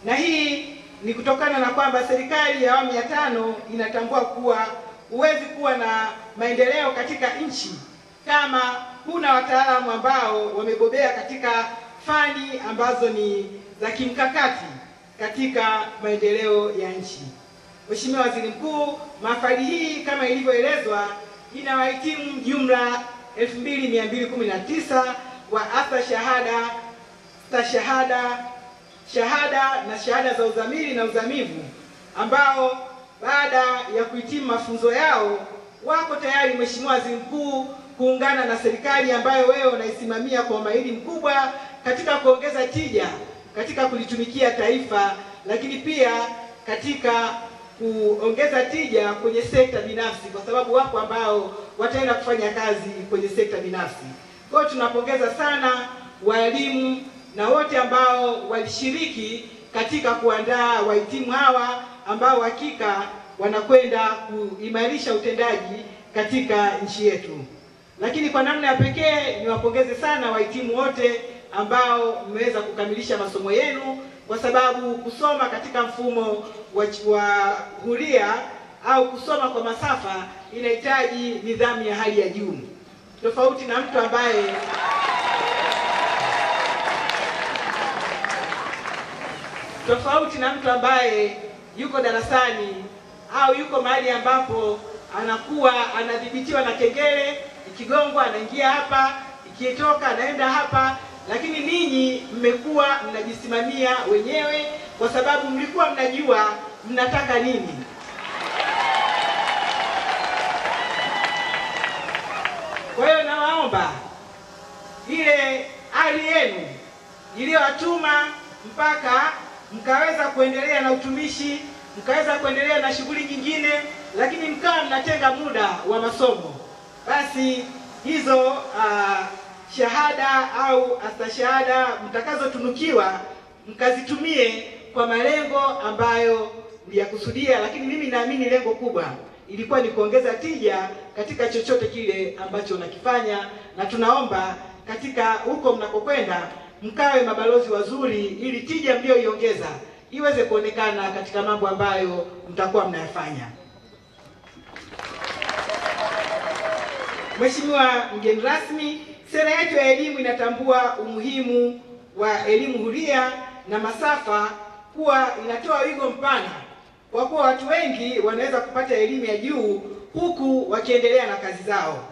Na hii ni kutokana na kwamba serikali ya awamu ya 5 inatambua kuwa huwezi kuwa na maendeleo katika nchi kama kuna wataalamu ambao wamebobea katika fani ambazo ni za kimkakati katika maendeleo ya nchi. Mheshimiwa Waziri Mkuu, mahafali hii kama ilivyoelezwa ina wahitimu jumla 2219 wa afya shahada, stashahada, shahada na shahada za uzamili na uzamivu ambao baada ya kuhitimu mafunzo yao wako tayari, Mheshimiwa Waziri Mkuu, kuungana na serikali ambayo wewe unaisimamia kwa umahiri mkubwa katika kuongeza tija katika kulitumikia taifa, lakini pia katika kuongeza tija kwenye sekta binafsi, kwa sababu wapo ambao wataenda kufanya kazi kwenye sekta binafsi. Kwa hiyo tunapongeza sana walimu na wote ambao walishiriki katika kuandaa wahitimu hawa ambao hakika wanakwenda kuimarisha utendaji katika nchi yetu. Lakini kwa namna ya pekee niwapongeze sana wahitimu wote ambao mmeweza kukamilisha masomo yenu, kwa sababu kusoma katika mfumo wa huria au kusoma kwa masafa inahitaji nidhamu ya hali ya juu, tofauti na mtu ambaye yuko darasani au yuko mahali ambapo anakuwa anadhibitiwa na kengele, ikigongwa anaingia hapa, ikitoka anaenda hapa. Lakini ninyi mmekuwa mnajisimamia wenyewe kwa sababu mlikuwa mnajua mnataka nini. Kwa hiyo nawaomba ile hali yenu iliyowatuma mpaka mkaweza kuendelea na utumishi, mkaweza kuendelea na shughuli nyingine, lakini mkawa mnatenga muda wa masomo, basi hizo shahada au astashahada mtakazotunukiwa mkazitumie kwa malengo ambayo mliyakusudia. Lakini mimi naamini lengo kubwa ilikuwa ni kuongeza tija katika chochote kile ambacho unakifanya, na tunaomba katika huko mnakokwenda mkawe mabalozi wazuri ili tija mlioiongeza iweze kuonekana katika mambo ambayo mtakuwa mnayafanya. Mheshimiwa mgeni rasmi, sera yetu ya elimu inatambua umuhimu wa elimu huria na masafa kuwa inatoa wigo mpana, kwa kuwa watu wengi wanaweza kupata elimu ya juu huku wakiendelea na kazi zao.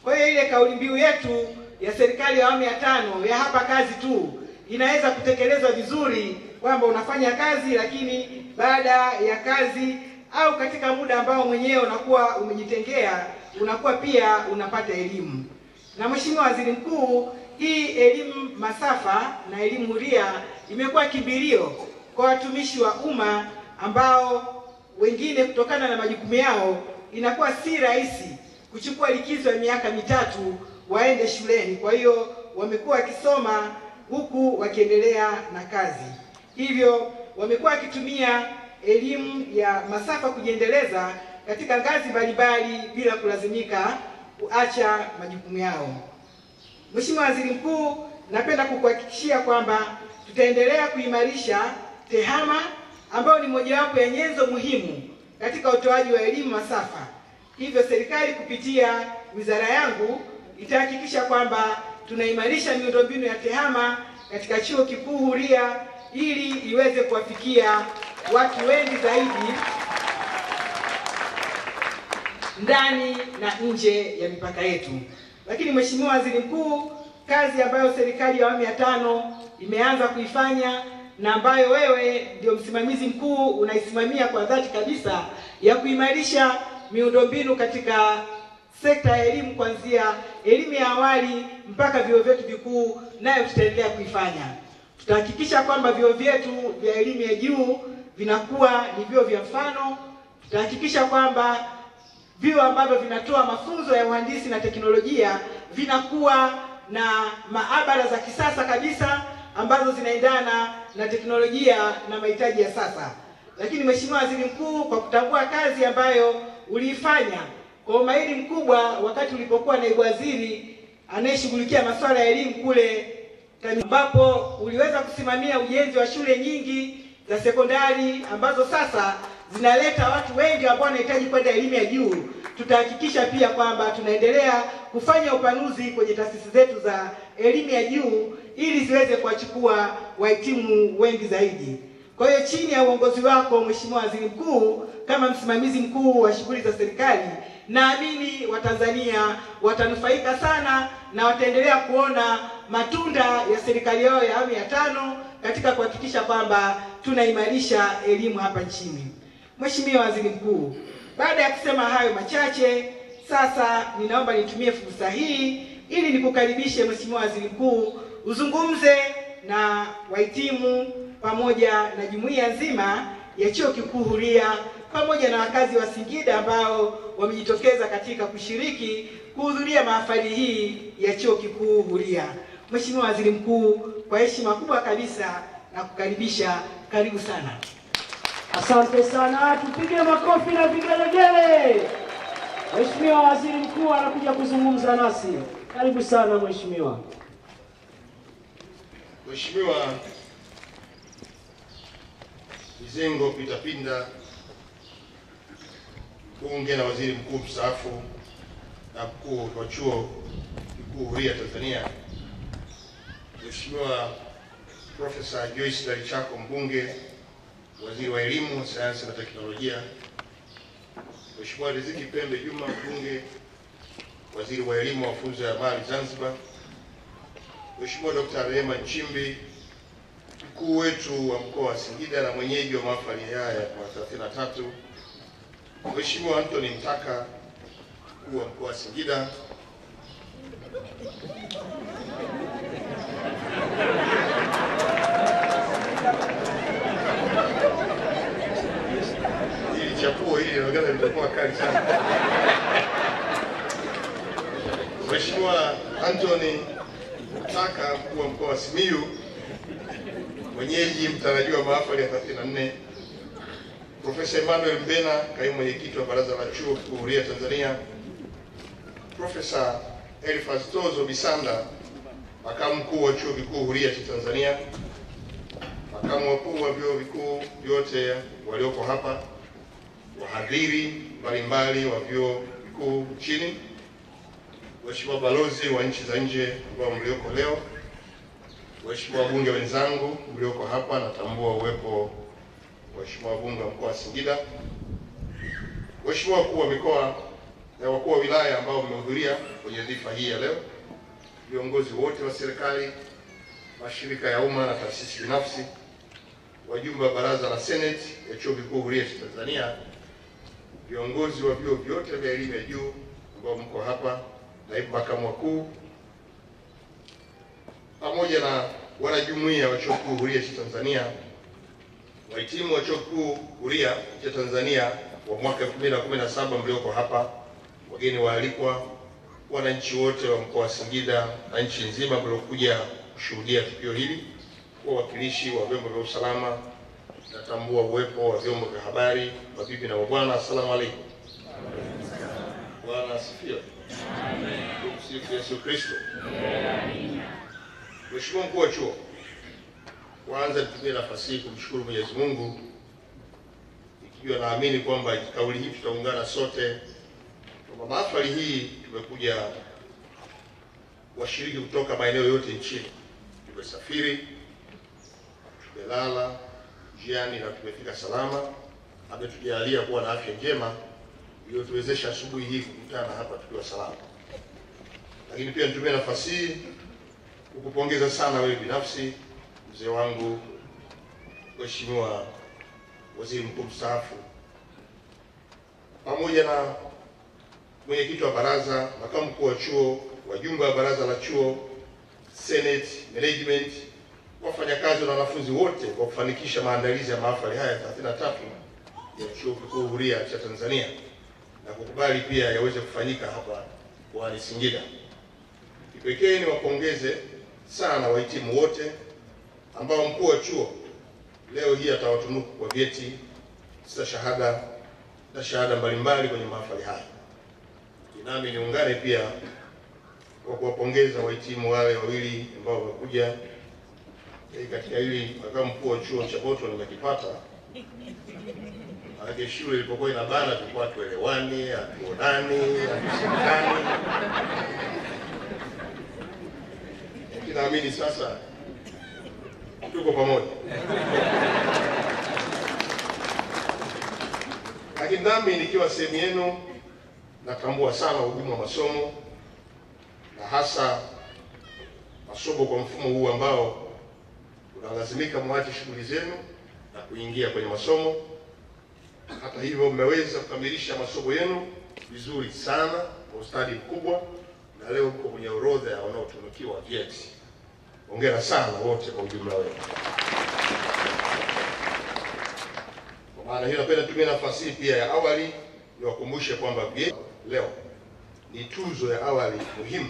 Kwa hiyo ile kauli mbiu yetu ya serikali ya awamu ya 5 ya hapa kazi tu inaweza kutekelezwa vizuri, kwamba unafanya kazi lakini baada ya kazi au katika muda ambao mwenyewe unakuwa umejitengea unakuwa pia unapata elimu. Na Mheshimiwa Waziri Mkuu, hii elimu masafa na elimu huria imekuwa kimbilio kwa watumishi wa umma ambao wengine kutokana na majukumu yao inakuwa si rahisi kuchukua likizo ya miaka 3 waende shuleni. Kwa hiyo wamekuwa wakisoma huku wakiendelea na kazi. Hivyo wamekuwa wakitumia elimu ya masafa kujiendeleza katika ngazi mbalimbali bila kulazimika kuacha majukumu yao. Mheshimiwa Waziri Mkuu, napenda kukuhakikishia kwamba tutaendelea kuimarisha TEHAMA ambayo ni mojawapo ya nyenzo muhimu katika utoaji wa elimu masafa. Hivyo serikali kupitia wizara yangu itahakikisha kwamba tunaimarisha miundombinu ya TEHAMA katika Chuo Kikuu Huria ili iweze kuwafikia watu wengi zaidi ndani na nje ya mipaka yetu. Lakini Mheshimiwa Waziri Mkuu, kazi ambayo serikali ya awamu ya 5 imeanza kuifanya na ambayo wewe ndio msimamizi mkuu unaisimamia kwa dhati kabisa, ya kuimarisha miundombinu katika sekta ya elimu kuanzia elimu ya awali mpaka vyuo vyetu vikuu, nayo tutaendelea kuifanya. Tutahakikisha kwamba vyuo vyetu vya elimu ya juu vinakuwa ni vyuo vya mfano. Tutahakikisha kwamba vyuo ambavyo vinatoa mafunzo ya uhandisi na teknolojia vinakuwa na maabara za kisasa kabisa ambazo zinaendana na teknolojia na mahitaji ya sasa. Lakini Mheshimiwa Waziri Mkuu, kwa kutambua kazi ambayo uliifanya kwa umahiri mkubwa wakati ulipokuwa naibu waziri anayeshughulikia masuala ya elimu kule, ambapo uliweza kusimamia ujenzi wa shule nyingi za sekondari ambazo sasa zinaleta watu wengi ambao wanahitaji kwenda elimu ya juu, tutahakikisha pia kwamba tunaendelea kufanya upanuzi kwenye taasisi zetu za elimu ya juu ili ziweze kuwachukua wahitimu wengi zaidi. Kwa hiyo chini ya uongozi wako Mheshimiwa Waziri Mkuu, kama msimamizi mkuu wa shughuli za serikali, naamini Watanzania watanufaika sana na wataendelea kuona matunda ya serikali yao ya awamu ya 5 katika kuhakikisha kwamba tunaimarisha elimu hapa nchini. Mheshimiwa Waziri Mkuu, baada ya kusema hayo machache, sasa ninaomba nitumie fursa hii ili nikukaribishe Mheshimiwa Waziri Mkuu uzungumze na wahitimu pamoja na jumuiya nzima ya Chuo Kikuu Huria pamoja na wakazi wa Singida ambao wamejitokeza katika kushiriki kuhudhuria mahafali hii ya Chuo Kikuu Huria. Mheshimiwa Waziri Mkuu, kwa heshima kubwa kabisa na kukaribisha, karibu sana. Asante sana, tupige makofi na vigelegele. Mheshimiwa Waziri Mkuu anakuja kuzungumza nasi. Karibu sana Mheshimiwa. Mheshimiwa Mizengo Peter Pinda, Mbunge na Waziri Mkuu mstaafu na mkuu wa Chuo Kikuu Huria Tanzania, Mheshimiwa Profesa Joyce Ndalichako, Mbunge, Waziri wa Elimu, Sayansi na Teknolojia, Mheshimiwa Riziki Pembe Juma, Mbunge, Waziri wa Elimu, Mafunzo ya Amali Zanzibar, Mheshimiwa Dr. Rehema Nchimbi, mkuu wetu wa mkoa wa Singida na mwenyeji wa mahafali haya ya 33, Mheshimiwa Anthony Mtaka, mkuu wa mkoa wa Singida, hili chapuo hili linaonekana litakuwa kali sana. Mheshimiwa Anthony Mtaka, mkuu wa mkoa wa Simiyu, mwenyeji mtarajiwa wa mahafali ya 34, Profesa Emmanuel Mbena, kaimu mwenyekiti wa Baraza la Chuo Kikuu Huria Tanzania, Profesa Elifas Tozo Bisanda, makamu mkuu wa Chuo Kikuu Huria cha Tanzania, makamu wakuu wa vyuo vikuu vyote walioko hapa, wahadhiri mbalimbali wa vyuo vikuu nchini, Mheshimiwa balozi wa nchi za nje ambao mlioko leo, Mheshimiwa wabunge wenzangu mlioko hapa, natambua uwepo Mheshimiwa wabunge wa mkoa wa Singida, Mheshimiwa wakuu wa mikoa na wakuu wa wilaya ambao mmehudhuria kwenye dhifa hii ya leo, viongozi wote wa serikali, mashirika ya umma na taasisi binafsi, wajumbe wa baraza la Senate ya Chuo Kikuu Huria cha Tanzania, viongozi wa vyuo vyote vya elimu ya juu ambao mko hapa, naibu makamu wakuu, pamoja na wanajumuiya wa Chuo Kikuu Huria cha Tanzania, wahitimu wa Chuo Kikuu Huria cha Tanzania wa mwaka 2017 mlioko hapa, wageni waalikwa, wananchi wote wa mkoa wa Singida na nchi nzima mliokuja kushuhudia tukio hili, wawakilishi wa vyombo vya usalama, natambua uwepo wa vyombo vya habari, mabibi na mabwana, asalamu alaykum. Bwana asifiwe. Amen. Tumsifu Yesu Kristo. Amen. Mheshimiwa mkuu wa chuo, kwanza nitumie nafasi hii kumshukuru Mwenyezi Mungu, ikiwa naamini kwamba kauli hii tutaungana sote kwamba mahafali hii tumekuja washiriki kutoka maeneo yote nchini. Tumesafiri, tumelala njiani na tumefika salama. Ametujalia kuwa na afya njema iliyotuwezesha asubuhi hii kukutana hapa tukiwa salama. Lakini pia nitumie nafasi hii kukupongeza sana wewe binafsi, mzee wangu, Mheshimiwa Waziri Mkuu mstaafu, pamoja na mwenyekiti wa baraza, makamu mkuu wa chuo, wajumbe wa baraza la chuo, Senate, management, wafanyakazi na wanafunzi wote kwa kufanikisha maandalizi ya mahafali haya 33 ya Chuo Kikuu Huria cha Tanzania na kukubali pia yaweze kufanyika hapa mkoani Singida. Kipekee ni wapongeze sana wahitimu wote ambao mkuu wa chuo leo hii atawatunuku kwa vyeti, stashahada na shahada mbalimbali kwenye mahafali haya. Nami niungane pia kwa kuwapongeza wahitimu wale wawili ambao wamekuja katika hili makamu mkuu wa chuo cha Moto nimekipata. Maana shule ilipokuwa inabana tulikuwa tuelewani, hatuonani, hatusikilizani. Naamini sasa tuko pamoja. Lakini nami nikiwa sehemu yenu natambua sana umuhimu wa masomo, na hasa masomo kwa mfumo huu ambao unalazimika mwache shughuli zenu na kuingia kwenye masomo. Hata hivyo mmeweza kukamilisha masomo yenu vizuri sana kwa ustadi mkubwa, na leo mko kwenye orodha ya wanaotunukiwa vyeti. Hongera sana wote kwa ujumla wenu. Kwa maana hiyo napenda tumie nafasi hii pia ya awali niwakumbushe kwamba leo ni tuzo ya awali muhimu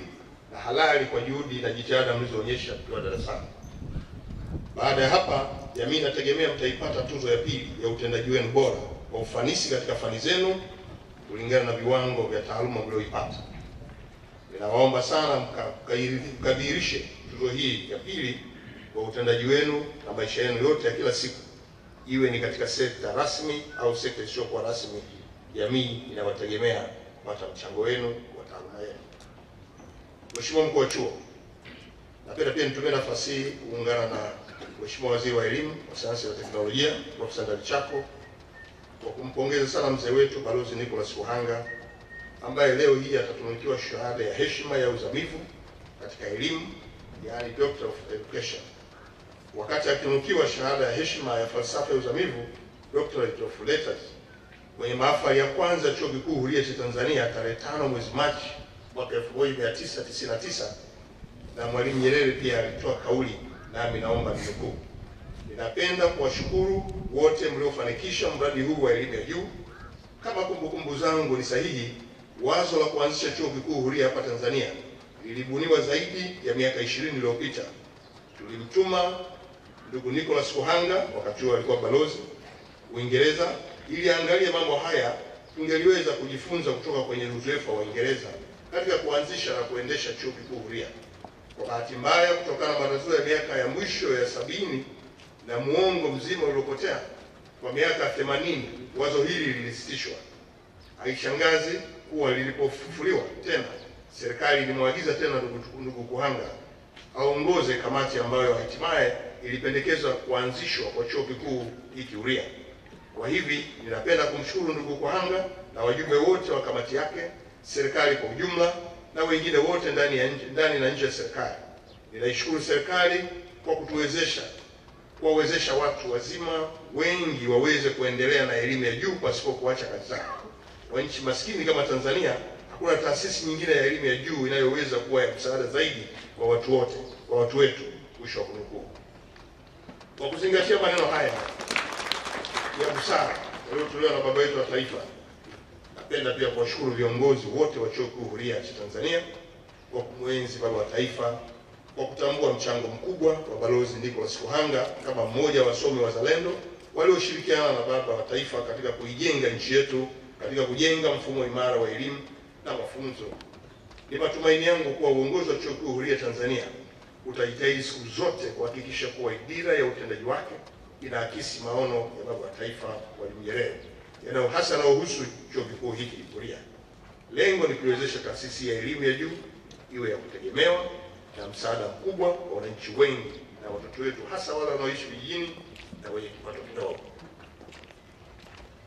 na halali kwa juhudi na jitihada mlizoonyesha mkiwa darasani. Baada ya hapa, jamii inategemea mtaipata tuzo ya pili ya utendaji wenu bora kwa ufanisi katika fani zenu kulingana na viwango vya taaluma mlioipata. Ninawaomba sana mkadhihirishe tuzo hii ya pili kwa utendaji wenu na maisha yenu yote ya kila siku, iwe ni katika sekta rasmi au sekta isiyokuwa rasmi. Jamii inawategemea kupata mchango wenu wa taaluma yenu. Mheshimiwa Mkuu wa Chuo, napenda pia nitumie nafasi hii kuungana na Mheshimiwa Waziri wa Elimu, Sayansi na Teknolojia, Profesa Ndalichako, kwa kumpongeza sana mzee wetu Balozi Nicholas Kuhanga ambaye leo hii atatunukiwa shahada ya heshima ya uzamivu katika elimu, yani Doctor of Education. Wakati akitunukiwa shahada ya heshima ya falsafa ya uzamivu, Doctorate of Letters, kwenye mahafali ya kwanza Chuo Kikuu Huria cha Tanzania tarehe 5 mwezi Machi mwaka 1999, na Mwalimu Nyerere pia alitoa kauli, nami naomba ninukuu: ninapenda kuwashukuru wote mliofanikisha mradi huu wa elimu ya juu. Kama kumbukumbu zangu ni sahihi, wazo la kuanzisha Chuo Kikuu Huria hapa Tanzania lilibuniwa zaidi ya miaka 20 iliyopita. Tulimtuma ndugu Nicholas Kuhanga, wakati huo alikuwa balozi Uingereza, ili angalie mambo haya tungeliweza kujifunza kutoka kwenye uzoefu wa Uingereza katika kuanzisha na kuendesha Chuo Kikuu Huria. Kwa bahati mbaya, kutokana na matatizo ya miaka ya mwisho ya 70 na muongo mzima uliopotea, kwa miaka 80 wazo hili lilisitishwa. Haishangazi kuwa lilipofufuliwa tena, serikali ilimwagiza tena ndugu Kuhanga aongoze kamati ambayo hatimaye ilipendekezwa kuanzishwa kwa Chuo Kikuu hiki Huria. Kwa hivi ninapenda kumshukuru ndugu Kuhanga na wajumbe wote wa kamati yake, serikali kwa ujumla, na wengine wote ndani na nje ya serikali. Ninaishukuru serikali kwa kuwawezesha watu wazima wengi waweze kuendelea na elimu ya juu pasipo kuacha kazi zao. Kwa nchi maskini kama Tanzania, hakuna taasisi nyingine ya elimu ya juu inayoweza kuwa ya msaada zaidi kwa watu wote, kwa watu wetu. Mwisho wa kunukuu. Kwa kuzingatia maneno haya ya busara yaliyotolewa na baba yetu wa taifa, napenda pia kuwashukuru viongozi wote wa Chuo Kikuu Huria cha Tanzania kwa kumwenzi baba wa taifa, kwa kutambua mchango mkubwa wa Balozi Nicholas Kuhanga kama mmoja wa wasomi wazalendo walioshirikiana na baba wa taifa katika kuijenga nchi yetu, katika kujenga mfumo imara wa elimu na mafunzo. Ni matumaini yangu kuwa uongozi wa Chuo Kikuu Huria Tanzania utajitahidi siku zote kuhakikisha kuwa dira ya utendaji wake inaakisi maono ya baba wa taifa Mwalimu Nyerere yanayohusu Chuo Kikuu hiki Huria. Lengo ni kuwezesha taasisi ya elimu ya juu iwe ya kutegemewa na msaada mkubwa kwa wananchi wengi na watoto wetu, hasa wale wanaoishi vijijini na wenye kipato kidogo.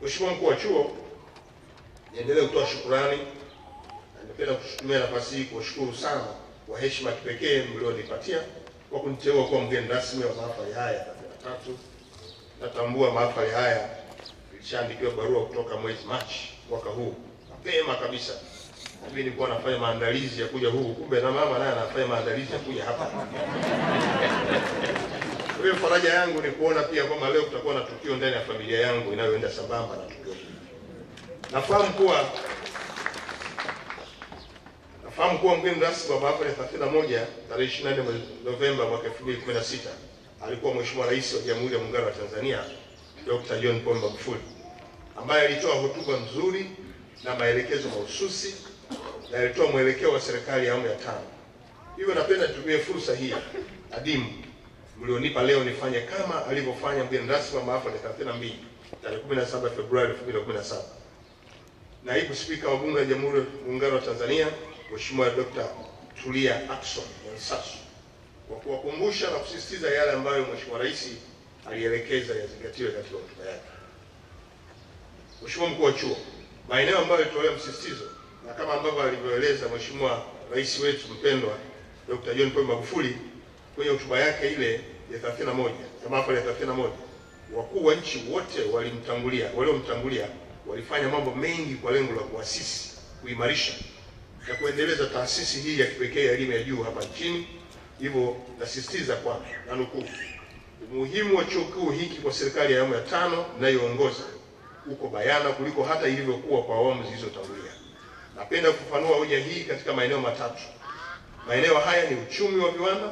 Mheshimiwa Mkuu wa Chuo, niendelee kutoa shukrani, na napenda kutumia nafasi hii kuwashukuru sana kwa heshima kipekee mlionipatia kwa kuniteua kuwa mgeni rasmi wa mahafali haya ya 33. Natambua mahafali haya ilishaandikiwa barua kutoka mwezi Machi mwaka huu mapema kabisa. Mimi nilikuwa nafanya maandalizi ya kuja huku, kumbe na mama naye anafanya maandalizi ya kuja hapa. Kwa hiyo faraja yangu ni kuona pia kwamba leo kutakuwa na tukio ndani ya familia yangu inayoenda sambamba na tukio hili. Nafahamu kuwa mgeni rasmi wa mahafali ya 31 tarehe 24 Novemba mwaka 2016 alikuwa Mheshimiwa Rais wa Jamhuri ya Muungano wa Tanzania Dr. John Pombe Magufuli, ambaye alitoa hotuba nzuri na maelekezo mahususi na alitoa mwelekeo wa serikali ya awamu ya 5. Hivyo napenda nitumie fursa hii adimu mlionipa leo nifanye kama alivyofanya mgeni rasmi wa mahafali ya 32 tarehe 17 Februari 2017. Naibu Spika wa Bunge la Jamhuri ya Muungano wa Tanzania Mheshimiwa Dr. Tulia Ackson Mwansasu, kwa kuwakumbusha na kusisitiza yale ambayo Mheshimiwa Rais alielekeza yazingatiwe katika hotuba yake. Mheshimiwa Mkuu wa Chuo, maeneo ambayo yalitolea msisitizo na kama ambavyo alivyoeleza Mheshimiwa Rais wetu mpendwa Dr. John Pombe Magufuli kwenye hotuba yake ile ya 31 ya mahafali ya 31, wakuu wa nchi wote waliomtangulia walifanya mambo mengi kwa lengo la kuasisi, kuimarisha na kuendeleza taasisi hii ya kipekee ya elimu ya juu hapa nchini. Hivyo nasisitiza kwa na nukuu, umuhimu wa chuo kikuu hiki kwa serikali ya awamu ya 5 ninayoongoza uko bayana kuliko hata ilivyokuwa kwa awamu zilizotangulia. Napenda kufafanua hoja hii katika maeneo matatu. Maeneo haya ni uchumi wa viwanda,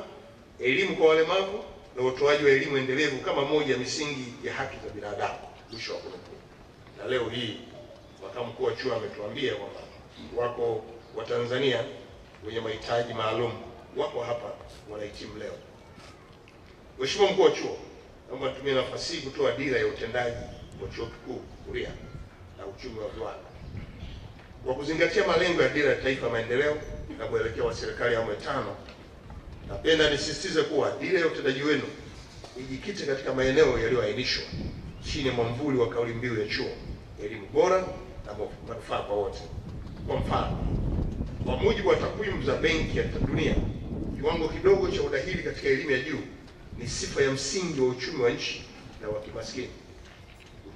elimu kwa walemavu na utoaji wa elimu endelevu kama moja ya misingi ya haki za binadamu. Mwisho wa kunukuu. Na leo hii makamu mkuu wa chuo ametuambia kwamba wako Watanzania wenye mahitaji maalum wako hapa wanahitimu leo. Mheshimiwa Mkuu wa Chuo, naomba nitumie nafasi hii kutoa dira ya utendaji wa chuo kikuu huria na uchumi wa viwanda. Kwa kuzingatia malengo ya dira ya taifa maendeleo na mwelekeo wa serikali ya awamu ya 5, napenda nisisitize kuwa dira ya utendaji wenu ijikite katika maeneo yaliyoainishwa chini ya mwamvuli wa kauli mbiu ya chuo, elimu bora na manufaa kwa wote. Kwa mfano, kwa mujibu wa takwimu za Benki ya Dunia, kiwango kidogo cha udahili katika elimu ya juu ni sifa ya msingi wa uchumi wa nchi na wa kimaskini.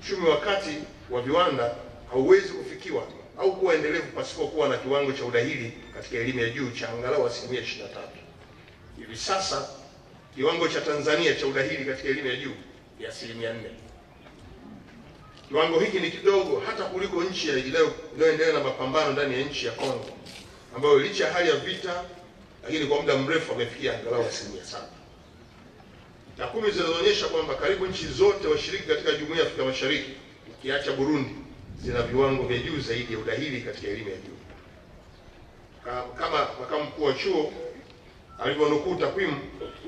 Uchumi wa kati wa viwanda hauwezi kufikiwa au kuwa endelevu pasipokuwa na kiwango cha udahili katika elimu ya juu cha angalau 23%. Hivi sasa kiwango cha Tanzania cha udahili katika elimu ya juu ni 4%. Kiwango hiki ni kidogo hata kuliko nchi inayoendelea na mapambano ndani ya nchi ya Kongo, ambayo licha ya hali ya vita lakini kwa muda mrefu wamefikia angalau 7%. Takwimu zinazoonyesha kwamba karibu nchi zote washiriki katika Jumuiya ya Afrika Mashariki ukiacha Burundi zina viwango vya juu zaidi ya udahili katika elimu ya juu. Kama makamu mkuu wa chuo alivyonukuu takwimu,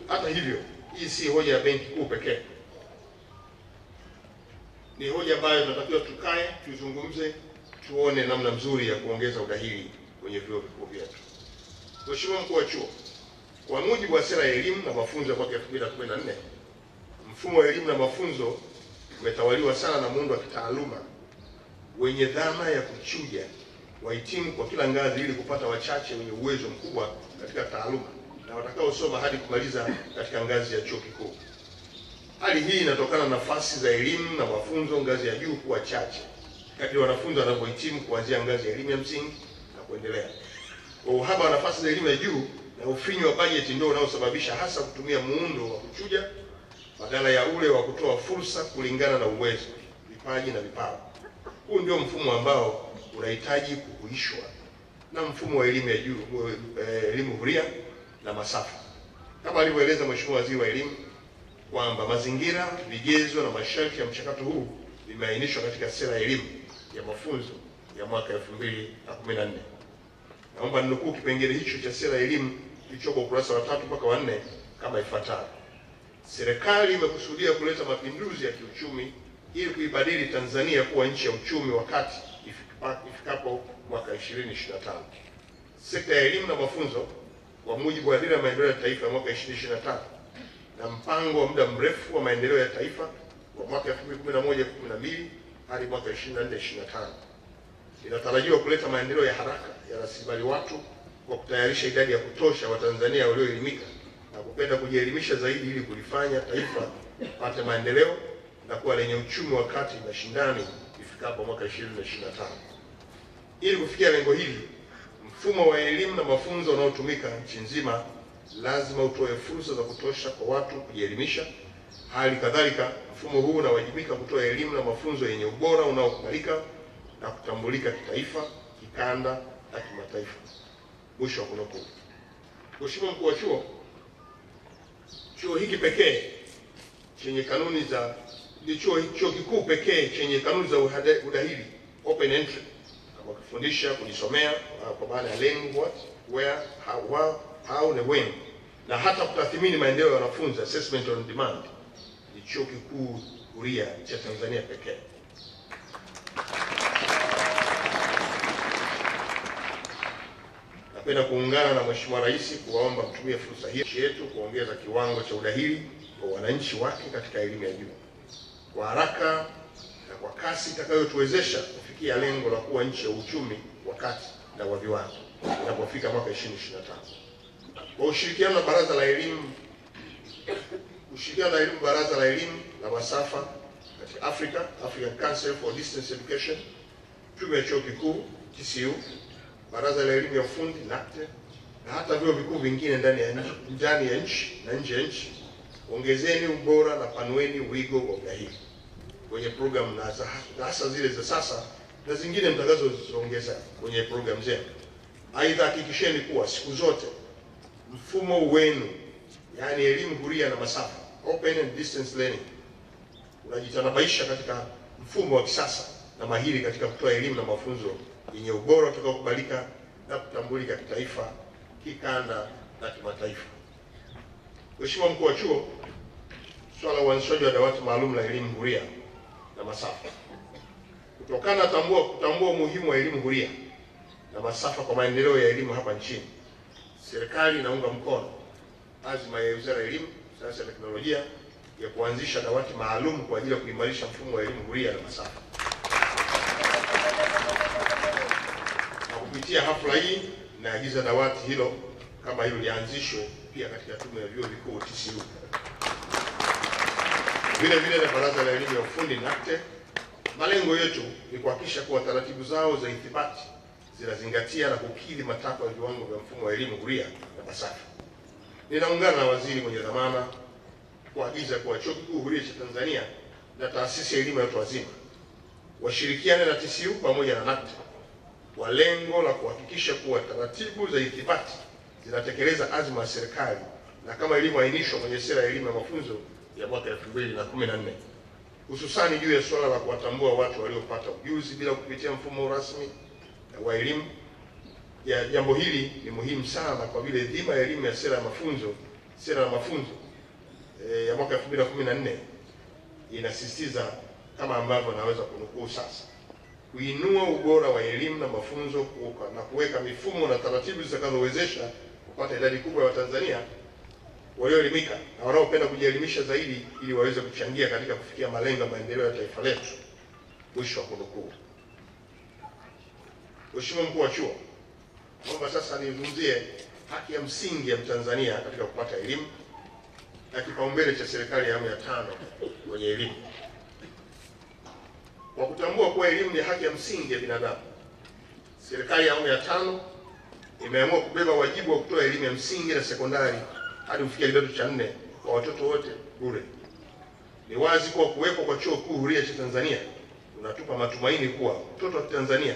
hata hivyo hii si hoja ya benki kuu pekee. Ni hoja ambayo tunatakiwa tukae, tuzungumze, tuone namna nzuri ya kuongeza udahili kwenye vyuo vikuu vyetu. Mheshimiwa Mkuu wa Chuo, kwa mujibu wa sera ya elimu na mafunzo ya mwaka 2014, mfumo wa elimu na mafunzo umetawaliwa sana na muundo wa kitaaluma wenye dhana ya kuchuja wahitimu kwa kila ngazi ili kupata wachache wenye uwezo mkubwa katika taaluma na watakaosoma hadi kumaliza katika ngazi ya chuo kikuu. Hali hii inatokana na nafasi za elimu na mafunzo ngazi ya juu kuwa chache kadri wanafunzi wanapohitimu kuanzia ngazi ya elimu ya msingi na kuendelea. Kwa uhaba wa nafasi za elimu ya juu na ufinyu wa bajeti ndio unaosababisha hasa kutumia muundo wa kuchuja badala ya ule wa kutoa fursa kulingana na uwezo, vipaji na vipawa. Huu ndio mfumo ambao unahitaji kuhuishwa na mfumo wa elimu ya juu, elimu huria na masafa. Kama alivyoeleza Mheshimiwa Waziri wa Elimu kwamba mazingira, vigezo na masharti ya mchakato huu vimeainishwa katika sera ya elimu ya mafunzo ya mwaka 2014. Naomba ninukuu kipengele hicho cha sera ya elimu kilichoko ukurasa wa 3 mpaka 4 kama ifuatavyo. Serikali imekusudia kuleta mapinduzi ya kiuchumi ili kuibadili Tanzania kuwa nchi ya uchumi wa kati ifikapo mwaka 2025. Sekta ya elimu na mafunzo kwa mujibu wa dira ya maendeleo ya taifa ya mwaka 2025 na mpango wa muda mrefu wa maendeleo ya taifa wa mwaka 2011-12 hadi mwaka 24-25 inatarajiwa kuleta maendeleo ya haraka ya rasilimali watu kwa kutayarisha idadi ya kutosha Watanzania walioelimika na kupenda kujielimisha zaidi ili kulifanya taifa pate maendeleo na kuwa lenye uchumi wa kati na shindani ifikapo mwaka 2025. Ili kufikia lengo hili, mfumo wa elimu na mafunzo unaotumika nchi nzima lazima utoe fursa za kutosha kwa watu kujielimisha. Hali kadhalika, mfumo huu unawajibika kutoa elimu na mafunzo yenye ubora unaokubalika na kutambulika kitaifa, kikanda na kimataifa. Mwisho wa kunukuu. Mheshimiwa Mkuu wa Chuo, chuo hiki pekee chenye kanuni za chuo kikuu pekee chenye kanuni za udahili open entry, kama kufundisha, kujisomea kwa maana ya learning what, where, how and when, na hata kutathmini maendeleo ya wanafunzi, assessment on demand, ni Chuo Kikuu Huria cha Tanzania pekee. Napenda kuungana na Mheshimiwa Rais kuwaomba mtumie fursa hii yetu kuongeza kiwango cha udahili kwa wananchi wake katika elimu ya juu kwa haraka na kwa kasi itakayotuwezesha kufikia lengo la kuwa nchi ya uchumi wa kati na wa viwango inapofika mwaka 2025. Kwa ushirikiano na Baraza la Elimu la Masafa katika African Council for Distance Education, Tume ya Chuo Kikuu TCU, Baraza la Elimu ya Ufundi NACTE, na hata vyuo vikuu vingine ndani ya nchi na nje ya nchi, ongezeni ubora na panueni wigo wa udahili kwenye programu na hasa zile za sasa na zingine mtakazoziongeza kwenye programu zenu. Aidha, hakikisheni kuwa siku zote mfumo wenu, yani elimu huria na masafa, open and distance learning, unajitanabaisha katika mfumo wa kisasa na mahiri katika kutoa elimu na mafunzo yenye ubora utakaokubalika na kutambulika kitaifa, kikanda na kimataifa. Mheshimiwa Mkuu wa Chuo, swala la uanzishaji wa dawati maalum la elimu huria na masafa, kutokana na kutambua umuhimu wa elimu huria na masafa kwa maendeleo ya elimu hapa nchini, serikali inaunga mkono azma ya Wizara ya Elimu, Sayansi na Teknolojia ya kuanzisha dawati maalum kwa ajili ya kuimarisha mfumo wa elimu huria na masafa. Na kupitia hafla hii naagiza dawati hilo kama hilo lianzishwe pia katika Tume ya Vyuo Vikuu TCU. Vile vile na Baraza la Elimu ya Ufundi NACTE, malengo yetu ni kuhakikisha kuwa taratibu zao za ithibati zinazingatia na kukidhi matakwa ya viwango vya mfumo wa elimu huria na masafa. Ninaungana na waziri mwenye dhamana kuagiza kuwa Chuo Kikuu Huria cha Tanzania na Taasisi ya Elimu ya Watu Wazima washirikiane na TCU pamoja na NACTE kwa lengo la kuhakikisha kuwa taratibu za ithibati zinatekeleza azma ya serikali na kama ilivyoainishwa kwenye Sera ya Elimu na Mafunzo ya mwaka 2014, hususani juu ya suala la kuwatambua watu waliopata ujuzi bila kupitia mfumo rasmi wa elimu. Jambo hili ni muhimu sana kwa vile dhima ya elimu ya Sera ya Mafunzo ya mwaka 2014 inasisitiza kama ambavyo naweza kunukuu sasa, kuinua ubora wa elimu na mafunzo na kuweka mifumo na taratibu zitakazowezesha kupata idadi kubwa ya Watanzania walioelimika na wanaopenda kujielimisha zaidi ili waweze kuchangia katika kufikia malengo ya maendeleo ya taifa letu. Mwisho wa kunukuu. Mheshimiwa Mkuu wa Chuo, naomba sasa nizungumzie haki ya msingi ya Mtanzania katika kupata elimu na kipaumbele cha serikali ya awamu ya 5 kwenye elimu. Kwa kutambua kuwa elimu ni haki ya msingi ya binadamu, serikali ya awamu ya 5 imeamua kubeba wajibu wa kutoa elimu ya msingi na sekondari hadi kufikia kidato cha 4 kwa watoto wote bure. Ni wazi kuwa kuwepo kwa Chuo Kikuu Huria cha Tanzania unatupa matumaini kuwa mtoto wa Tanzania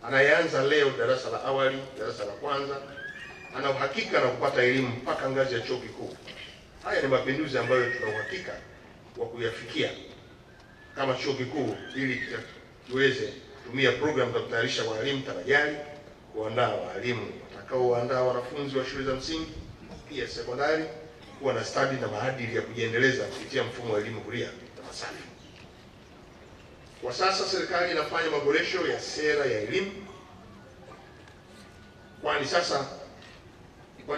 anayeanza leo darasa la awali, darasa la kwanza, ana uhakika na kupata elimu mpaka ngazi ya chuo kikuu. Haya ni mapinduzi ambayo tuna uhakika wa kuyafikia kama chuo kikuu ili tuweze kutumia program za kutayarisha walimu tarajali, kuandaa walimu watakaoandaa wanafunzi wa shule za msingi pia sekondari, kuwa na stadi na maadili ya kujiendeleza kupitia mfumo wa elimu huria na masafa. Kwa sasa serikali inafanya maboresho ya sera ya elimu, kwani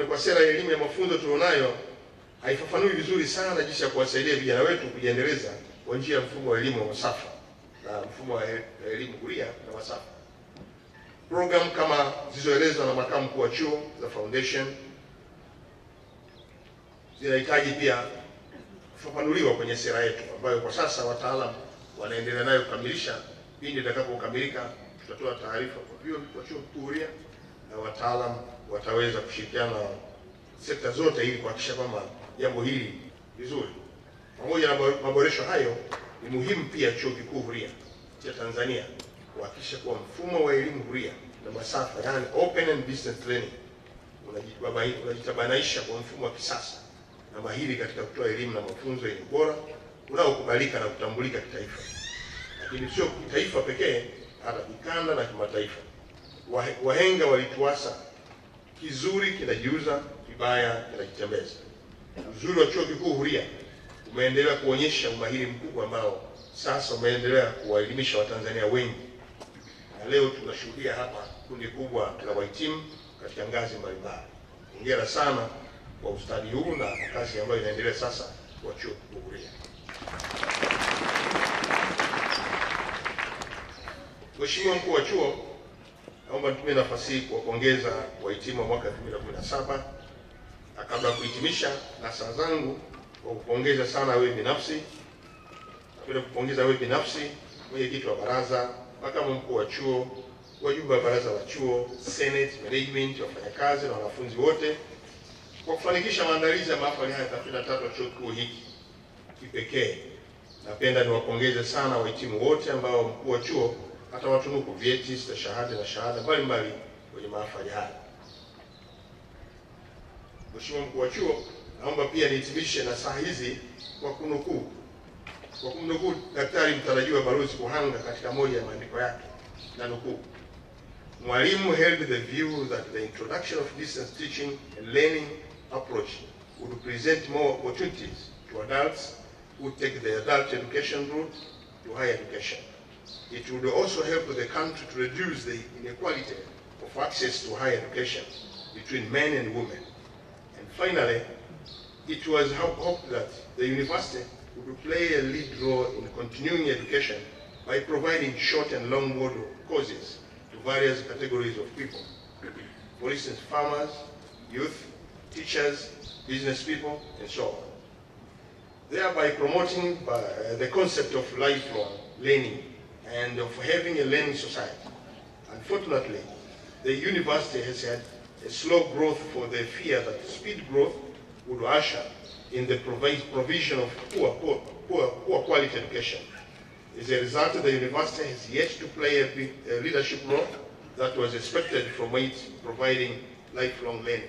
kwa sera ya elimu ya mafunzo tulionayo haifafanui vizuri sana jinsi ya kuwasaidia vijana wetu kujiendeleza kwa njia ya mfumo wa elimu wa masafa na mfumo wa elimu huria na masafa. Program kama zilizoelezwa na Makamu Mkuu wa Chuo za foundation zinahitaji pia kufafanuliwa kwenye sera yetu ambayo kwa sasa wataalamu wanaendelea nayo kukamilisha. Pindi itakapokamilika tutatoa taarifa kwa vyuo vya Chuo Kikuu Huria na wataalamu wataweza kushirikiana na sekta zote ili kuhakikisha kwamba jambo hili vizuri. Pamoja na maboresho hayo, ni muhimu pia Chuo Kikuu Huria cha Tanzania kuhakikisha kuwa mfumo wa elimu huria na masafa, yani open and distance learning, unajitabanaisha kwa mfumo wa kisasa na mahiri katika kutoa elimu na mafunzo yenye ubora unaokubalika na kutambulika kitaifa, lakini sio kitaifa pekee, hata kikanda na kimataifa. Wahenga walituasa kizuri kinajiuza, vibaya kinajitembeza. Uzuri wa chuo kikuu huria umeendelea kuonyesha umahiri mkubwa ambao sasa umeendelea kuwaelimisha Watanzania wengi, na leo tunashuhudia hapa kundi kubwa la wahitimu katika ngazi mbalimbali. Hongera sana kwa ustadi huu na kazi ambayo inaendelea sasa kwa chuo kikuu huria. Mheshimiwa Mkuu wa Chuo, naomba nitumie nafasi hii kuwapongeza wahitimu wa mwaka 2017, na kabla ya kuhitimisha nasaha zangu kwa kupongeza sana wewe binafsi, napenda kupongeza wewe binafsi, mwenyekiti wa baraza, makamu mkuu wa chuo, wajumbe wa baraza la chuo, senate, management, wafanyakazi na wanafunzi wote kwa kufanikisha maandalizi ya mahafali haya 33 ya chuo kikuu hiki kipekee. Napenda niwapongeze sana wahitimu wote ambao mkuu wa chuo hata watunuku vyeti, stashahada na shahada mbalimbali kwenye mahafali haya. Mheshimiwa Mkuu wa Chuo, naomba pia nihitimishe na saa hizi kwa kumnukuu Daktari mtarajiwa Balozi Kuhanga katika moja ya maandiko yake, na nukuu: Mwalimu held the view that the introduction of distance teaching and learning approach would present more opportunities to adults who take the adult education route to higher education. It would also help the country to reduce the inequality of access to higher education between men and women. And finally, it was hoped that the university would play a lead role in continuing education by providing short and long module courses to various categories of people. For instance, farmers, youth, teachers, business people, and so on. Thereby promoting the concept of lifelong learning and of having a learning society. Unfortunately, the university has had a slow growth for the fear that speed growth would usher in the provision of poor quality education. As a result, the university has yet to play a leadership role that was expected from it providing lifelong learning.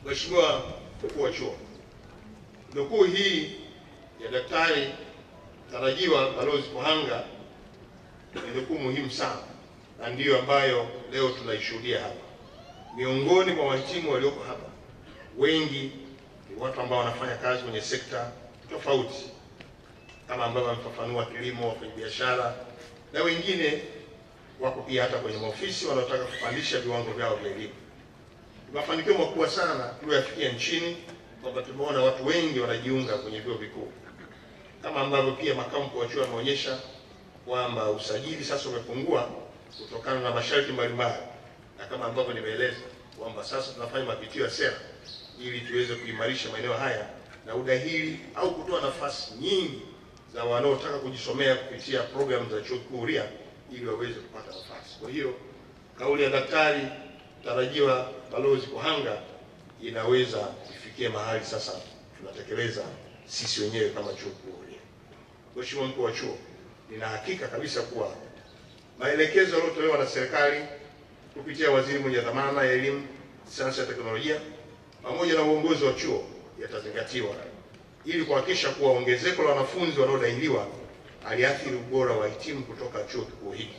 Mheshimiwa Mkuu wa Chuo, nukuu hii ya Daktari mtarajiwa Balozi Kuhanga ni nukuu muhimu sana, na ndiyo ambayo leo tunaishuhudia hapa. Miongoni mwa wahitimu walioko hapa, wengi ni watu ambao wanafanya kazi kwenye sekta tofauti, kama ambavyo wamefafanua: kilimo, wafanyabiashara, na wengine wako pia hata kwenye maofisi wanaotaka kupandisha viwango vyao vya elimu. Mafanikio makubwa sana tuliyofikia nchini, kwamba tumeona watu wengi wanajiunga kwenye vyuo vikuu, kama ambavyo pia makamu mkuu wa chuo ameonyesha kwamba usajili sasa umepungua kutokana na masharti mbalimbali, na kama ambavyo nimeeleza kwamba sasa tunafanya mapitio ya sera ili tuweze kuimarisha maeneo haya na udahili au kutoa nafasi nyingi za wanaotaka kujisomea kupitia programu za chuo kikuu huria ili waweze kupata nafasi. Kwa hiyo kauli ya Daktari mtarajiwa Balozi Kuhanga inaweza kufikia mahali sasa tunatekeleza sisi wenyewe kama chuo kikuu huria. Mheshimiwa Mkuu wa Chuo, nina hakika kabisa kuwa maelekezo yaliyotolewa na serikali kupitia waziri mwenye dhamana ya elimu, sayansi na teknolojia pamoja na uongozi wa chuo yatazingatiwa ili kuhakikisha kuwa ongezeko la wanafunzi wanaodahiliwa haliathiri ubora wa wahitimu kutoka chuo kikuu hiki.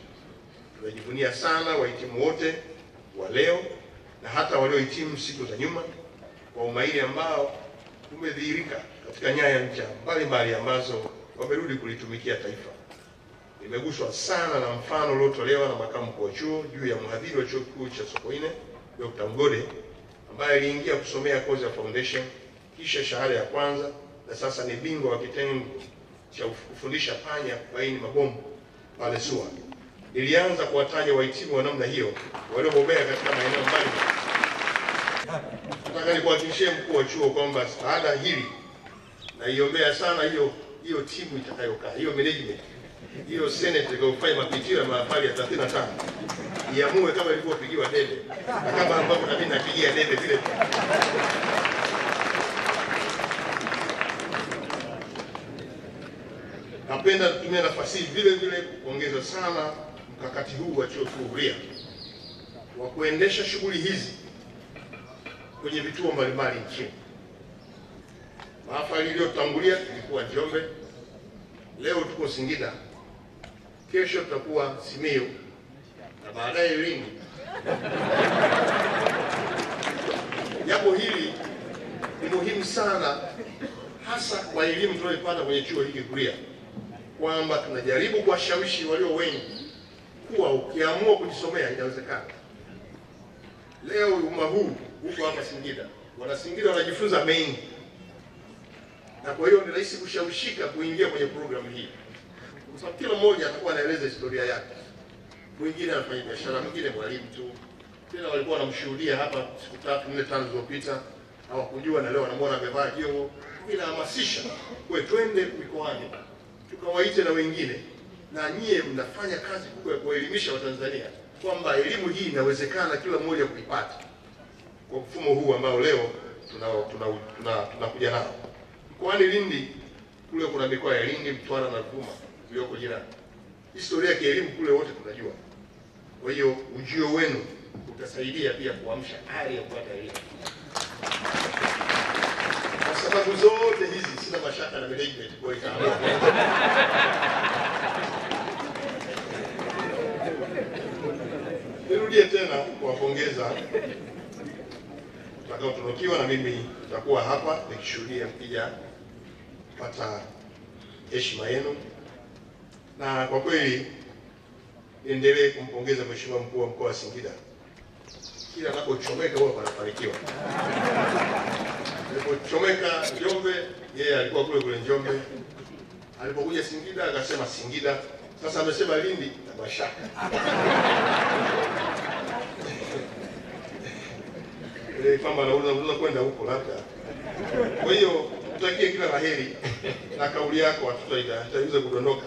Tunajivunia sana wahitimu wote wa leo na hata waliohitimu siku za nyuma kwa umahiri ambao umedhihirika katika nyanja mbalimbali ambazo wamerudi kulitumikia taifa. Nimeguswa sana na mfano uliotolewa na makamu mkuu wa chuo juu ya mhadhiri wa chuo kikuu cha Sokoine Dr. Mgode, ambaye aliingia kusomea kozi ya foundation kisha shahada ya kwanza na sasa ni bingwa wa kitengo cha kufundisha panya kubaini mabomu pale SUA. Nilianza kuwataja wahitimu wa namna hiyo waliobobea katika maeneo mbalimbali. Nataka nikuhakikishie mkuu wa chuo kwamba baada hili naiombea sana hiyo timu itakayokaa, hiyo management, hiyo senate itakayofanya mapitio ya mahafali ya 35 iamue kama ilivyopigiwa debe na kama ambavyo na mimi napigia debe vile. Napenda kutumia nafasi hii vile vile kupongeza sana mkakati huu wa chuo kikuu huria wa kuendesha shughuli hizi kwenye vituo mbalimbali nchini. Mahafali iliyotangulia ilikuwa Njombe, leo tuko Singida, kesho tutakuwa Simiyu na baadaye Lindi. jambo hili ni muhimu sana, hasa kwa elimu tunayoipata kwenye chuo hiki Kuria, kwamba tunajaribu kuwashawishi walio wengi kuwa ukiamua kujisomea inawezekana. Leo umma huu huko hapa Singida, wana Singida wanajifunza mengi, na kwa hiyo ni rahisi kushawishika kuingia kwenye programu hii, kwa sababu kila mmoja atakuwa anaeleza historia yake. Mwingine anafanya biashara, mwingine mwalimu tu. Tena walikuwa wanamshuhudia hapa siku 3, 4, 5 zilizopita, hawakujua na leo wanamwona amevaa joho. Inahamasisha kwa twende mikoani tukawaite na wengine, na nyie mnafanya kazi kubwa ya kuelimisha Watanzania kwamba elimu hii inawezekana kila mmoja kuipata kwa mfumo huu ambao leo tunakuja nao. Mkoani Lindi kule kuna mikoa ya Lindi, Mtwara na Ruvuma iliyoko jirani. Historia ya kielimu kule wote tunajua. Kwa hiyo ujio wenu utasaidia pia kuamsha hali ya kupata elimu. Kwa sababu zote hizi sina mashaka na management kwa itaamua. Nirudie tena kuwapongeza tutakaotunukiwa, na mimi nitakuwa hapa nikishuhudia mkija kupata heshima yenu, na kwa kweli niendelee kumpongeza Mheshimiwa Mkuu wa Mkoa wa Singida. Kila anapochomeka huwa panafanikiwa. Alipochomeka Njombe, yeye alikuwa kule Njombe. Alipokuja Singida akasema Singida. Sasa amesema Lindi na mashaka. Ile kwamba unaweza kwenda huko labda. Kwa hiyo tutakie kila laheri, na kauli yako watoto itaweza kudondoka.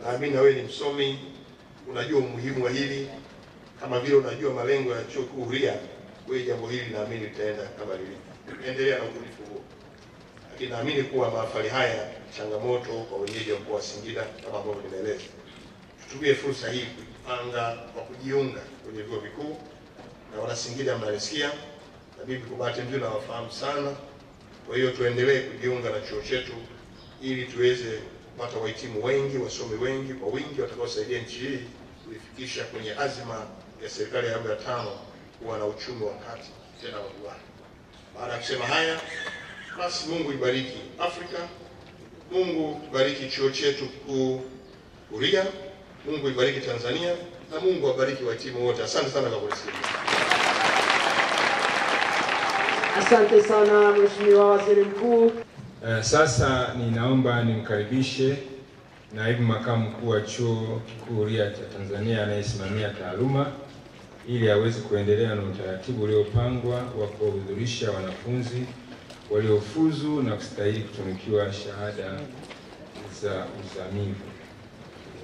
Naamini wewe ni msomi, unajua umuhimu wa hili, kama vile unajua malengo ya chuo kikuu Huria. Wewe jambo hili naamini litaenda kama lilivyo. Endelea na ubunifu huo. Lakini naamini kuwa mahafali haya changamoto kwa wenyeji wa mkoa wa Singida kama ambavyo nimeeleza. Tutumie fursa hii kupanga kwa kujiunga kwenye vyuo vikuu, na wana Singida mnalisikia, na mimi kwa bahati nzuri nawafahamu sana. Kwa hiyo tuendelee kujiunga na chuo chetu ili tuweze kupata wahitimu wengi, wasomi wengi kwa wingi watakaosaidia nchi hii kuifikisha kwenye azma ya serikali ya awamu ya 5 kuwa na uchumi wa kati tena wa duara. Baada ya kusema haya, basi Mungu ibariki Afrika, Mungu ibariki chuo chetu kikuu Huria, Mungu ibariki Tanzania, na Mungu awabariki wahitimu wote. Asante sana kwa kusikiliza. Asante sana Mheshimiwa Waziri Mkuu. Sasa ninaomba nimkaribishe Naibu Makamu Mkuu wa Chuo Kikuu Huria cha Tanzania anayesimamia taaluma ili aweze kuendelea na utaratibu uliopangwa wa kuwahudhurisha wanafunzi waliofuzu na kustahili kutunukiwa shahada za uzamivu,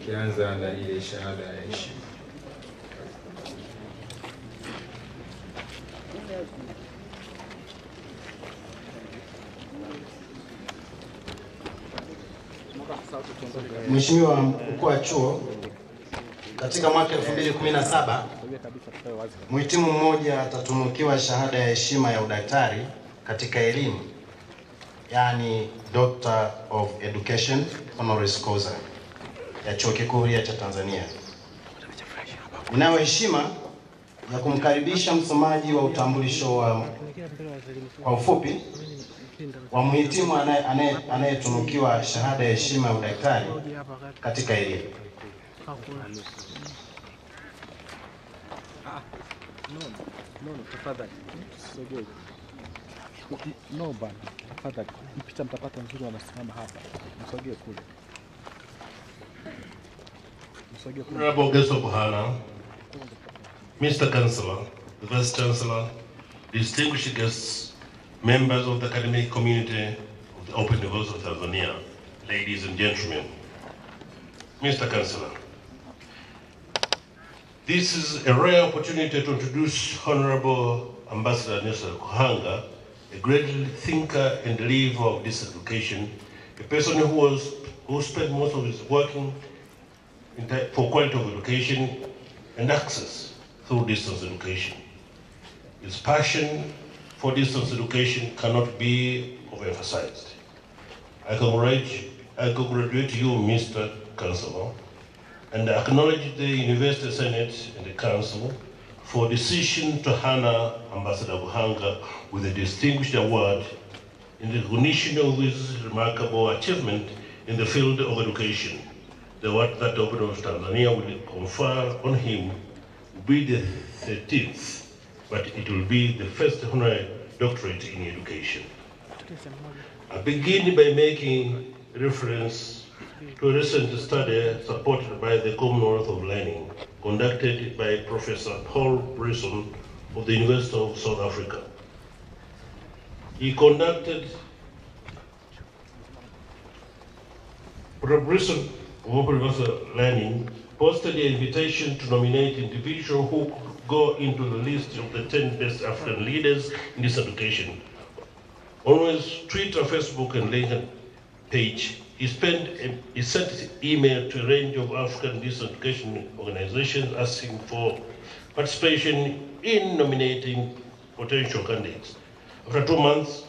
ikianza na ile shahada ya heshima. Mheshimiwa Mkuu wa Chuo, katika mwaka 2017 mhitimu mmoja atatunukiwa shahada ya heshima ya udaktari katika elimu, yani Doctor of Education Honoris Causa ya Chuo Kikuu Huria cha Tanzania. Ninayo heshima ya kumkaribisha msomaji wa utambulisho kwa ufupi wa mhitimu anayetunukiwa shahada ya heshima ya udaktari katika elimu. No bana, tafadhali. Picha mtapata nzuri wanasimama hapa. Msogee kule. Msogee kule. Honorable Guest of Honor, Mr. Chancellor, the Vice Chancellor, distinguished guests, members of the academic community of the Open University of Tanzania, ladies and gentlemen. Mr. Chancellor, this is a rare opportunity to introduce Honorable Ambassador Nelson Kuhanga, a great thinker and believer of distance education, a person who spent most of his working for quality of education and access through distance education. His passion for distance education cannot be overemphasized. I congratulate you, Mr. Chancellor, and acknowledge the University Senate and the Council for decision to honor Ambassador Kuhanga with a distinguished award in recognition of his remarkable achievement in the field of education. The award that the Government of Tanzania will confer on him will be the 13th, but it will be the first honorary doctorate in education. I begin by making reference to a recent study supported by the Commonwealth of Learning, conducted by Professor Paul Brisson of the University of South Africa. Professor Brisson of Professor Learning posted the invitation to nominate individuals who could go into the list of the 10 best African leaders in this education. On his Twitter, Facebook, and LinkedIn page, he sent an email to a range of African distance education organizations asking for participation in nominating potential candidates. After 2 months,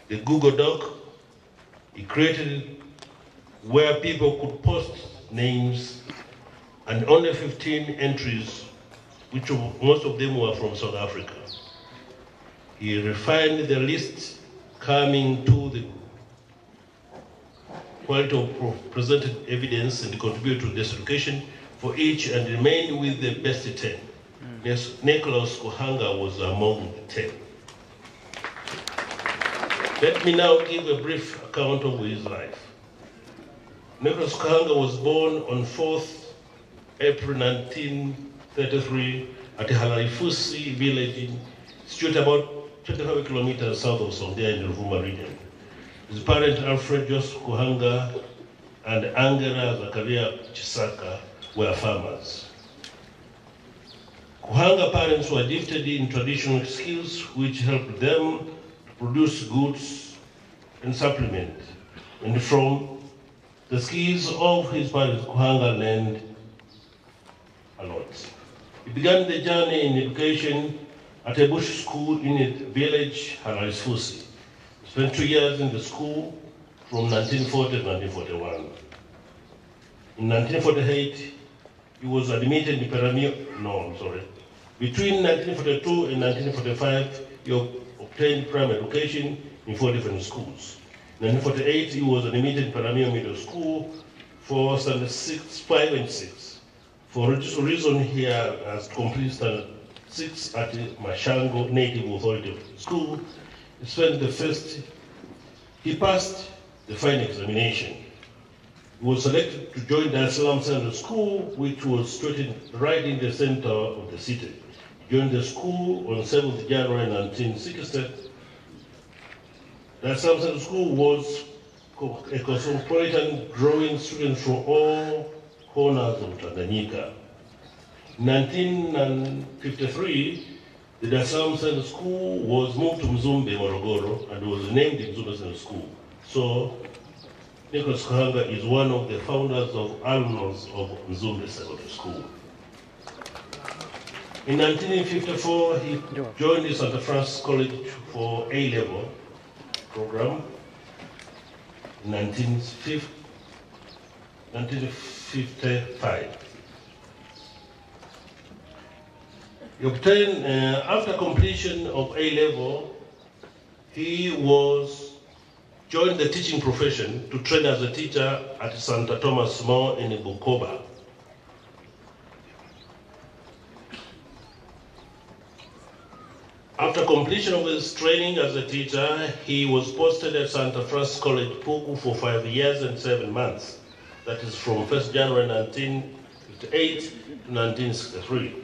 the Google Doc he created where people could post names, and only 15 entries, which most of them were from South Africa. He refined the list coming to the quality of presented evidence and contribute to this education for each and remained with the best 10. Nicholas Kuhanga was among the 10. Let me now give a brief account of his life. Nicholas Kuhanga was born on 4th April 1933 at Halarifusi village, situated about 25 kilometers south of Songea in the Ruvuma region. His parents, Alfred Joseph Kuhanga and Angela Zakaria Chisaka, were farmers. Kuhanga parents were gifted in traditional skills which helped them to produce goods and supplement. And from the skills of his parents, Kuhanga learned a lot. He began the journey in education at a bush school in a village, Halarifusi. He spent 2 years in the school from 1940 to 1941. In 1948, he was admitted in Between 1942 and 1945, he obtained primary education in 4 different schools. In 1948, he was admitted in Paramio Middle School for standard 5 and 6. For this reason, he has completed standard 6 at the Mashango Native Authority School. He passed the final examination. He was selected to join Dar es Salaam Central School, which was situated right in the center of the city. He joined the school on 7th January 1960. Dar es Salaam Central School was a cosmopolitan, drawing students from all corners of Tanganyika. In 1953, the Dar es Salaam Central School was moved to Mzumbe, Morogoro, and was named the Mzumbe Central School. So, Nicholas Kuhanga is one of the founders of alumnus of Mzumbe Secondary School. In 1954, he joined the Santa Francis College for A-level program. In 1955. He obtained, after completion of A-level, he joined the teaching profession to train as a teacher at St. Thomas More in Bukoba. After completion of his training as a teacher, he was posted at Santa Francis College, Pugu for 5 years and 7 months. That is from 1st January 1958 to 1963.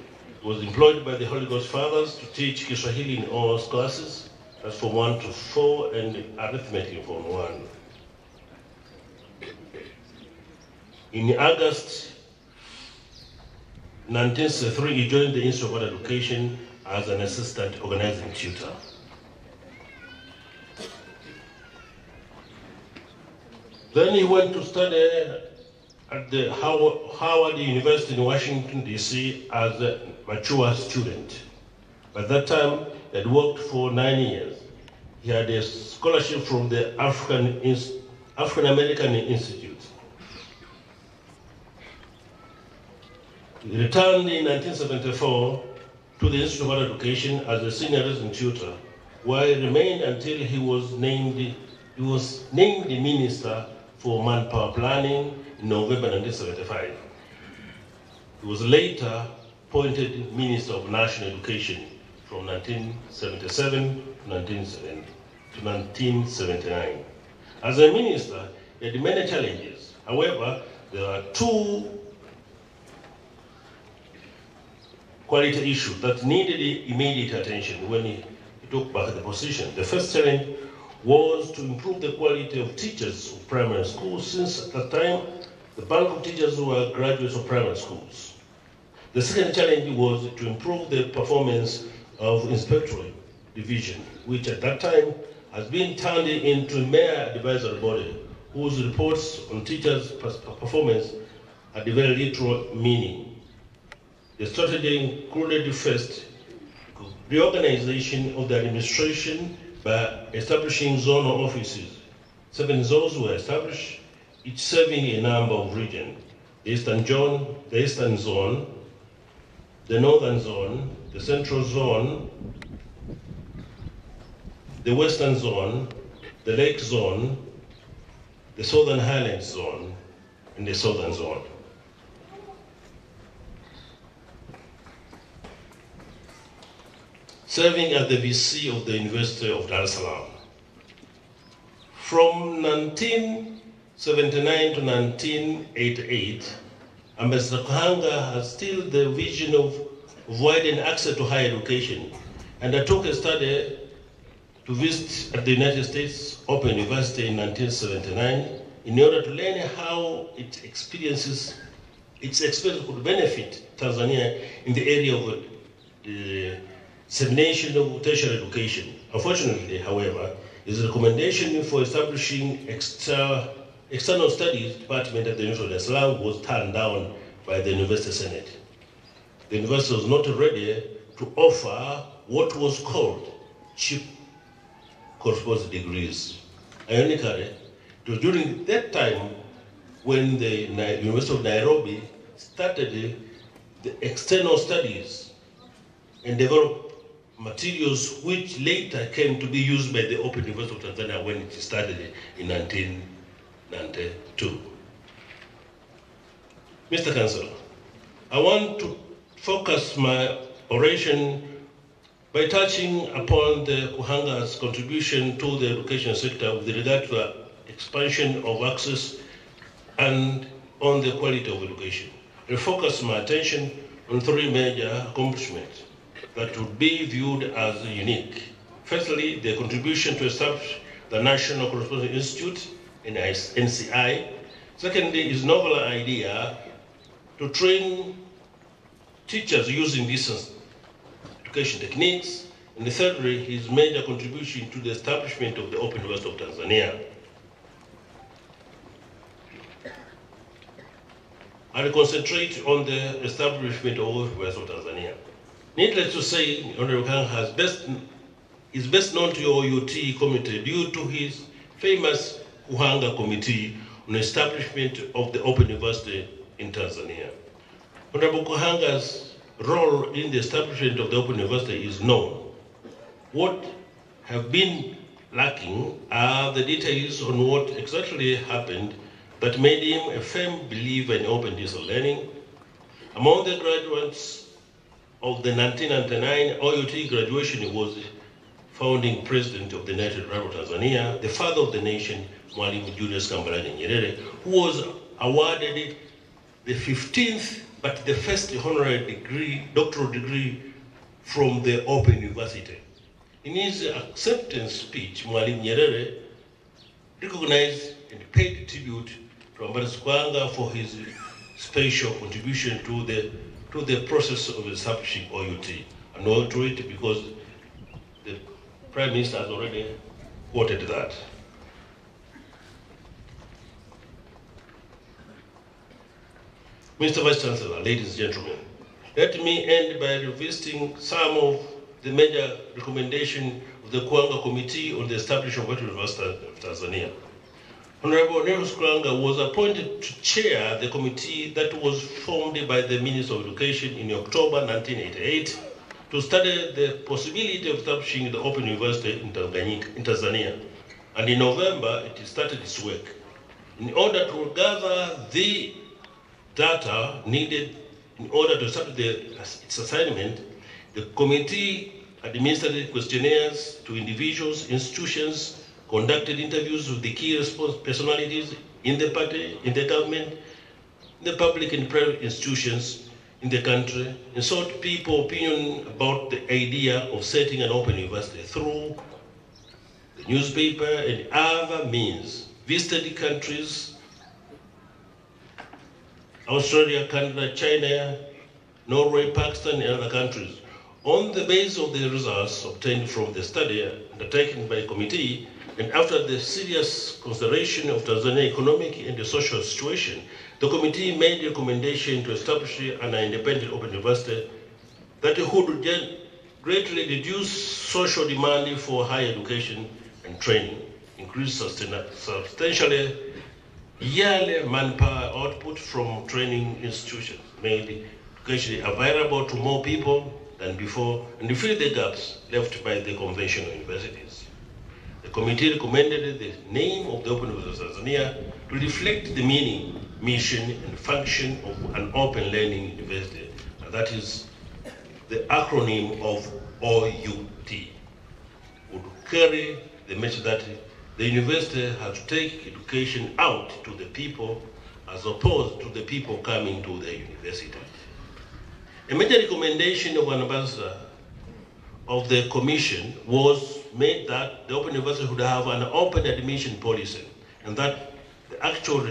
He was employed by the Holy Ghost Fathers to teach Kiswahili in all classes, that's from 1 to 4, and arithmetic from 1. In August 1963, he joined the Institute of Education as an assistant organizing tutor. Then he went to study at the Howard University in Washington, D.C. as a mature student. By that time, he had worked for 9 years. He had a scholarship from the African American Institute. He returned in 1974 to the Institute of Higher Education as a senior resident tutor, where he remained until he was named the Minister for Manpower Planning in November 1975. He was later appointed Minister of National Education from 1977 to 1979. As a minister, he had many challenges. However, there are two quality issues that needed immediate attention when he took back the position. The first challenge was to improve the quality of teachers of primary schools, since at that time, the bulk of teachers were graduates of primary schools. The second challenge was to improve the performance of inspectorate division, which at that time has been turned into a mere advisory body, whose reports on teachers' performance had very little meaning. The strategy included first, reorganization of the administration by establishing zonal offices. 7 zones were established, each serving a number of regions: the Eastern Zone, the Northern Zone, the Central Zone, the Western Zone, the Lake Zone, the Southern Highlands Zone, and the Southern Zone. Serving as the VC of the University of Dar es Salaam. From 1979 to 1988, Ambassador Kuhanga has still the vision of widening access to higher education, and I took a study to visit at the United States Open University in 1979 in order to learn how its experience could benefit Tanzania in the area of dissemination of tertiary education. Unfortunately, however, his recommendation for establishing external studies department at the University of Dar es Salaam was turned down by the University Senate. The university was not ready to offer what was called cheap correspondence degrees. Ironically, it was during that time when the University of Nairobi started the external studies and developed materials which later came to be used by the Open University of Tanzania when it started in 1992. Mr. Chancellor, I want to focus my oration by touching upon the Kuhanga's contribution to the education sector with regard to the expansion of access and on the quality of education. I focus my attention on 3 major accomplishments that would be viewed as unique. Firstly, the contribution to establish the National Correspondence Institute, NCI. Secondly, his novel idea to train teachers using distance education techniques. And thirdly, his major contribution to the establishment of the Open University of Tanzania. I'll concentrate on the establishment of the Open University of Tanzania. Needless to say, Honorable Kang is best known to the OUT committee due to his famous Kuhanga Committee on the establishment of the Open University in Tanzania. Honorable Kuhanga's role in the establishment of the Open University is known. What have been lacking are the details on what exactly happened that made him a firm believer in open distance learning. Among the graduates of the 1999 OUT graduation, he was founding president of the United Republic of Tanzania, the father of the nation, Mwalimu Julius Kambarage Nyerere, who was awarded the 15th, but the first honorary degree, doctoral degree from the Open University. In his acceptance speech, Mwalimu Nyerere recognized and paid tribute to Ambassador Kuhanga for his special contribution to the process of establishing OUT. And I'll to it because the Prime Minister has already quoted that. Mr. Vice Chancellor, ladies and gentlemen, let me end by revisiting some of the major recommendations of the Kuhanga Committee on the establishment of Open University of Tanzania. Honorable Nelson Kuhanga was appointed to chair the committee that was formed by the Minister of Education in October 1988 to study the possibility of establishing the Open University in Tanzania. And in November, it started its work. In order to gather the data needed in order to start its assignment, the committee administered questionnaires to individuals, institutions, conducted interviews with the key personalities in the party, in the government, in the public and private institutions in the country, and sought people's opinion about the idea of setting an open university through the newspaper and other means. Visited countries, Australia, Canada, China, Norway, Pakistan, and other countries. On the basis of the results obtained from the study undertaken by the committee, and after the serious consideration of Tanzania's economic and social situation, the committee made a recommendation to establish an independent open university that would greatly reduce social demand for higher education and training, increase substantially yearly manpower output from training institutions, made education available to more people than before, and fill the gaps left by the conventional universities. The committee recommended the name of the Open University of Tanzania to reflect the meaning, mission, and function of an open learning university, and that is the acronym of OUT, would carry the message that the university has to take education out to the people as opposed to the people coming to the university. A major recommendation of an ambassador of the commission was made that the Open University would have an open admission policy, and that the actual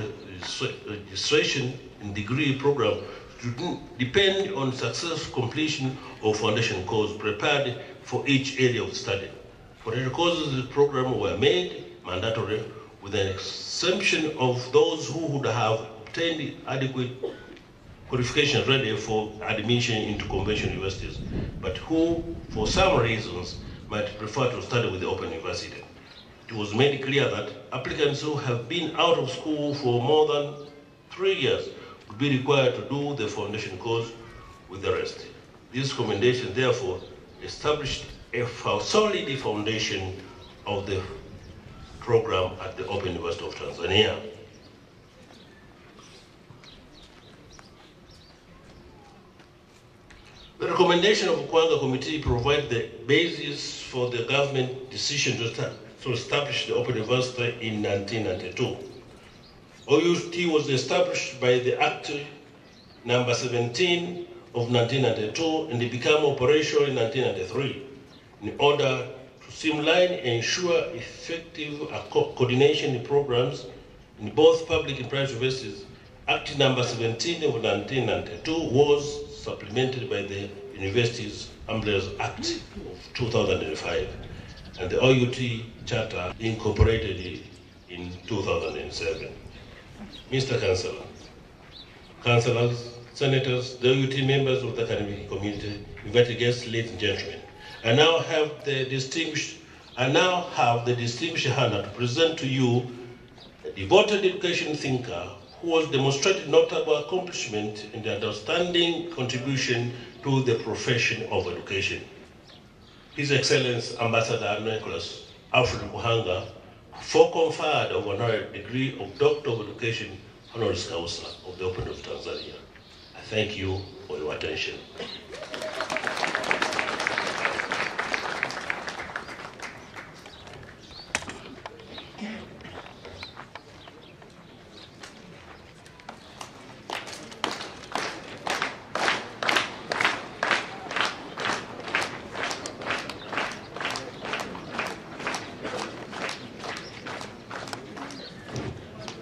registration and degree program should depend on successful completion of foundation courses prepared for each area of study. Foundation courses in the program were made mandatory with an exemption of those who would have obtained adequate qualification ready for admission into conventional universities, but who, for some reasons, might prefer to study with the Open University. It was made clear that applicants who have been out of school for more than 3 years would be required to do the foundation course with the rest. This recommendation, therefore, established a solid foundation of the program at the Open University of Tanzania. The recommendation of the Kuhanga Committee provides the basis for the government decision to establish the Open University in 1992. OUT was established by the Act number 17 of 1992 and it became operational in 1993 in order to streamline and ensure effective coordination in programs in both public and private universities. Act number 17 of 1992 was supplemented by the Universities Umbrella Act of 2005 and the OUT Charter incorporated in 2007. Mr. Councillor, councillors, senators, the OUT members of the academic community, invited guests, ladies and gentlemen, I now have the distinguished honor to present to you a devoted education thinker who has demonstrated notable accomplishment and outstanding contribution to the profession of education. His Excellency Ambassador Nicholas Alfred Kuhanga, for conferred of honorary degree of Doctor of Education honoris causa of the Open University of Tanzania. I thank you for your attention.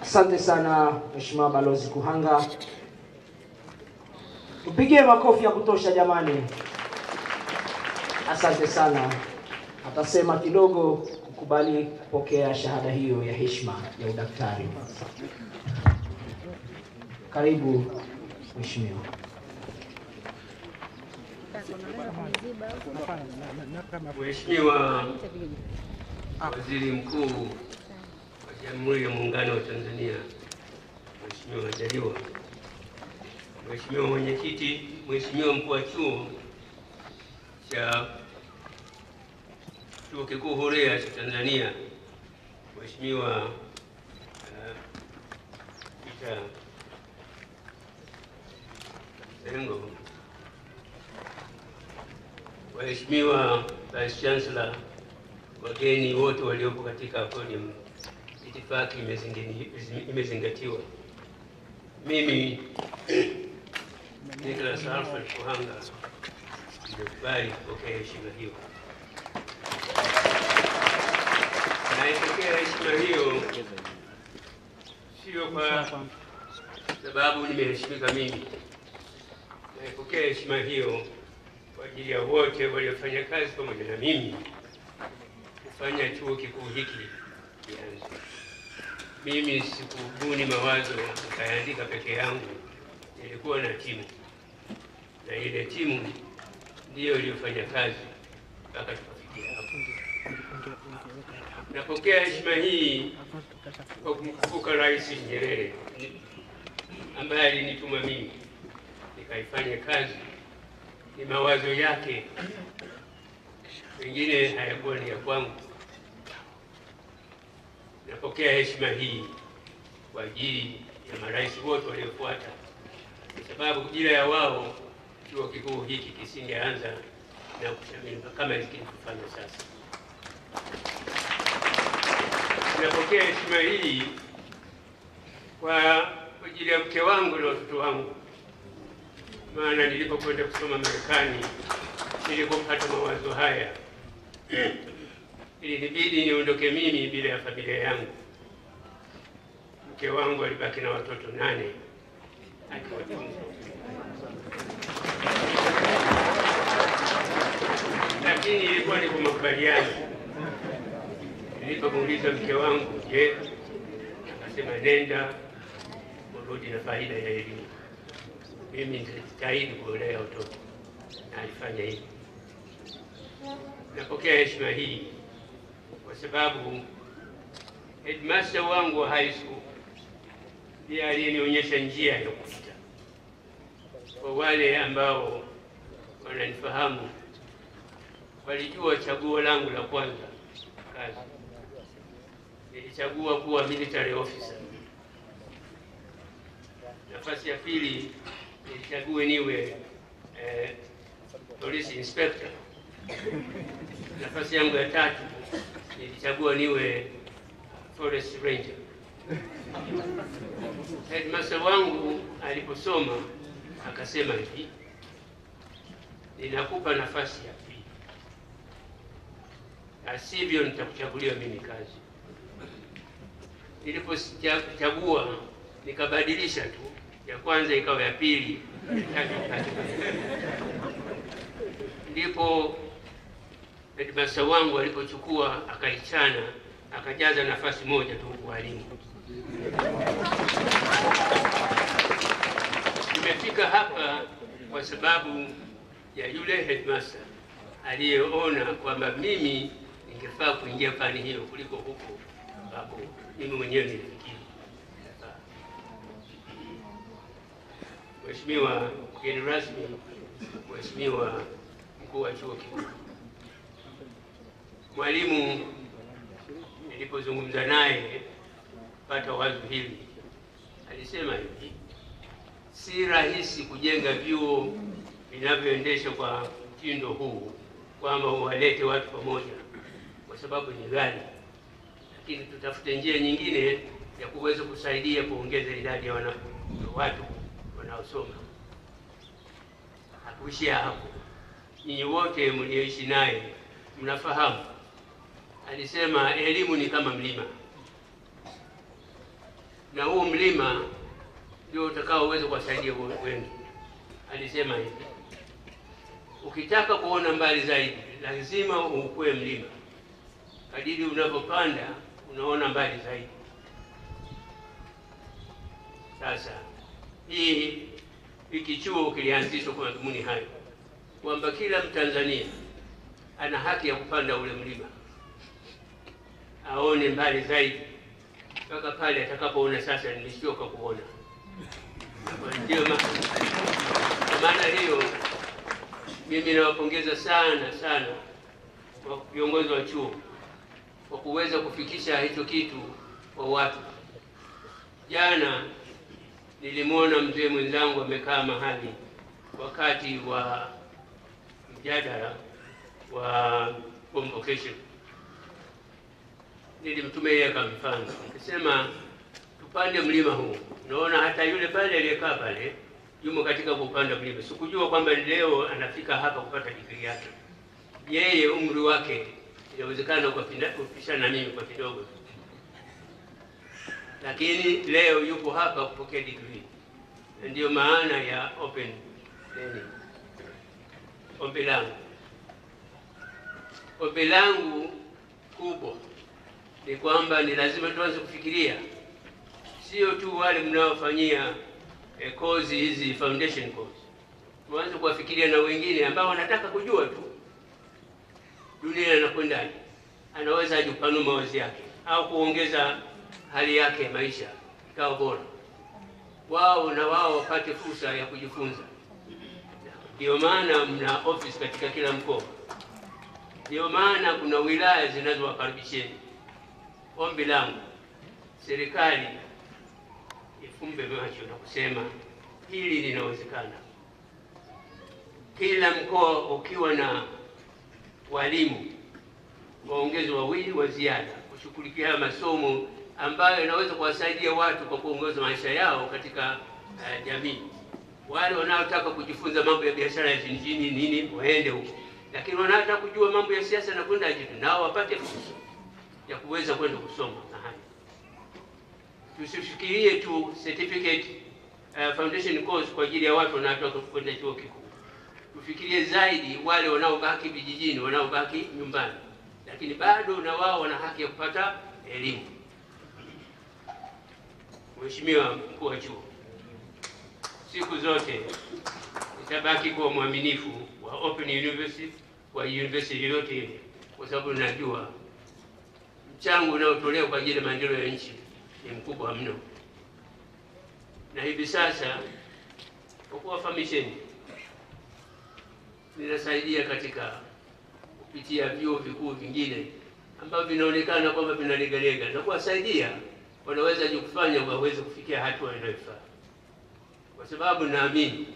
Asante sana Mheshimiwa Balozi Kuhanga. Tupigie makofi ya kutosha jamani. Asante sana. Atasema kidogo kukubali kupokea shahada hiyo ya heshima ya udaktari. Karibu Mheshimiwa. Mheshimiwa Waziri Mkuu wa Jamhuri ya Muungano wa Tanzania, Mheshimiwa Majaliwa, Mheshimiwa Mwenyekiti, Mheshimiwa Mkuu wa Chuo Kikuu Huria cha Tanzania, Mheshimiwa Peter Mizengo, Waheshimiwa Vice Chancellor, wageni wote waliopo katika podium, itifaki imezingatiwa. Mimi Nicholas Alfred Kuhanga nimekubali kupokea heshima hiyo. Naipokea heshima hiyo sio kwa sababu nimeheshimika mimi. Naipokea heshima hiyo kwa ajili ya wote waliofanya kazi pamoja na mimi kufanya chuo kikuu hiki kianze. Mimi sikubuni mawazo nikayaandika peke yangu, nilikuwa na timu, na ile timu ndiyo iliyofanya kazi mpaka tukafikia hapo. Napokea heshima hii kwa kumkumbuka Rais Nyerere ambaye alinituma mimi nikaifanye kazi. Ni mawazo yake, wengine hayakuwa ni ya kwangu. Napokea heshima hii kwa ajili ya marais wote waliofuata, kwa sababu bila ya wao chuo kikuu hiki kisingeanza na kushamiri kama kilivyofanya sasa. Napokea heshima hii kwa ajili ya mke wangu na watoto wangu, maana nilipokwenda kusoma Marekani nilipopata mawazo haya ilinibidi niondoke mimi bila ya familia yangu. Mke wangu alibaki na watoto 8 akiwatunza, lakini ilikuwa ni kwa makubaliano. Nilipomuuliza mke wangu, je, akasema nenda urudi na faida ya elimu. Mimi nilijitahidi kulea watoto na alifanya hivi. Napokea heshima hii kwa sababu headmaster wangu wa high school ndiye aliyenionyesha njia ya kupita. Kwa wale ambao wananifahamu walijua chaguo langu la kwanza kazi. Nilichagua kuwa military officer. Nafasi ya pili nilichagua niwe police inspector. Nafasi yangu ya tatu nilichagua niwe forest ranger. Headmaster wangu aliposoma akasema hivi, ninakupa nafasi ya pili, asivyo nitakuchagulia mimi kazi. Nilipochagua nikabadilisha tu, ya kwanza ikawa ya pili, ya tatu. Ndipo headmaster wangu alipochukua akaichana, akajaza nafasi moja tu walimu. Nimefika hapa kwa sababu ya yule headmaster aliyeona kwamba mimi ningefaa kuingia fani hiyo kuliko huko ambapo mimi mwenyewe nilifikiri. Mheshimiwa mgeni rasmi, Mheshimiwa Mkuu wa Chuo Kikuu, mwalimu nilipozungumza naye kupata wazo hili alisema hivi, si rahisi kujenga vyuo vinavyoendeshwa kwa mtindo huu kwamba uwalete watu pamoja kwa sababu ni ghali, lakini tutafute njia nyingine ya kuweza kusaidia kuongeza idadi ya watu wanaosoma. Hakuishia hapo. Ninyi wote mlioishi naye mnafahamu, alisema elimu ni kama mlima, na huo mlima ndio utakaoweza kuwasaidia wengi. Alisema hivi, ukitaka kuona mbali zaidi lazima ukue mlima. Kadiri unapopanda unaona mbali zaidi. Sasa hiki chuo kilianzishwa kwa madhumuni hayo, kwamba kila Mtanzania ana haki ya kupanda ule mlima, aone mbali zaidi mpaka pale atakapoona sasa nimechoka kuona. Ndio maana hiyo mimi nawapongeza sana sana kwa viongozi wa chuo kwa kuweza kufikisha hicho kitu kwa watu. Jana nilimwona mzee mwenzangu amekaa mahali wakati wa mjadala wa convocation. Nilimtumia yeye kama mfano, nikisema tupande mlima huu. Naona hata yule pale aliyekaa pale yumo katika kupanda mlima. Sikujua kwamba leo anafika hapa kupata degree yake. Yeye umri wake inawezekana kupishana na mimi kwa kidogo, lakini leo yupo hapa kupokea degree. Ndio maana ya open learning. Ombi langu kubwa ni kwamba ni lazima tuanze kufikiria, sio tu wale mnaofanyia course hizi foundation course, tuanze kuwafikiria na wengine ambao wanataka kujua tu dunia inakwendaje, anaweza aje kupanua mawazo yake au kuongeza hali yake ya maisha ikawa bora, wao na wao wapate fursa ya kujifunza. Ndio maana mna office katika kila mkoa, ndio maana kuna wilaya zinazowakaribisheni. Ombi langu, serikali ifumbe macho na kusema hili linawezekana. Kila mkoa ukiwa na walimu waongeze wawili wa ziada kushughulikia masomo ambayo yanaweza kuwasaidia watu kwa kuongoza maisha yao katika jamii. Wale wanaotaka kujifunza mambo ya biashara ya nchini nini waende huko, lakini wanaotaka kujua mambo ya siasa na kwenda jitu nao wapate fursa ya kuweza kwenda kusoma mahali. Tusifikirie tu certificate foundation course kwa ajili ya watu wanaotaka kwenda chuo kikuu. Tufikirie zaidi wale wanaobaki vijijini, wanaobaki nyumbani, lakini bado na wao wana haki ya kupata elimu. Mheshimiwa Mkuu wa Chuo, siku zote nitabaki kuwa mwaminifu wa Open University kwa university yoyote ile, kwa sababu najua mchango unaotolewa kwa ajili ya maendeleo ya nchi ni mkubwa mno. Na hivi sasa kwa kuwafahamisheni, ninasaidia katika kupitia vyuo vikuu vingine ambavyo vinaonekana kwamba vinalegalega, na kuwasaidia wanaweza kufanya waweze kufikia hatua inayofaa, kwa sababu naamini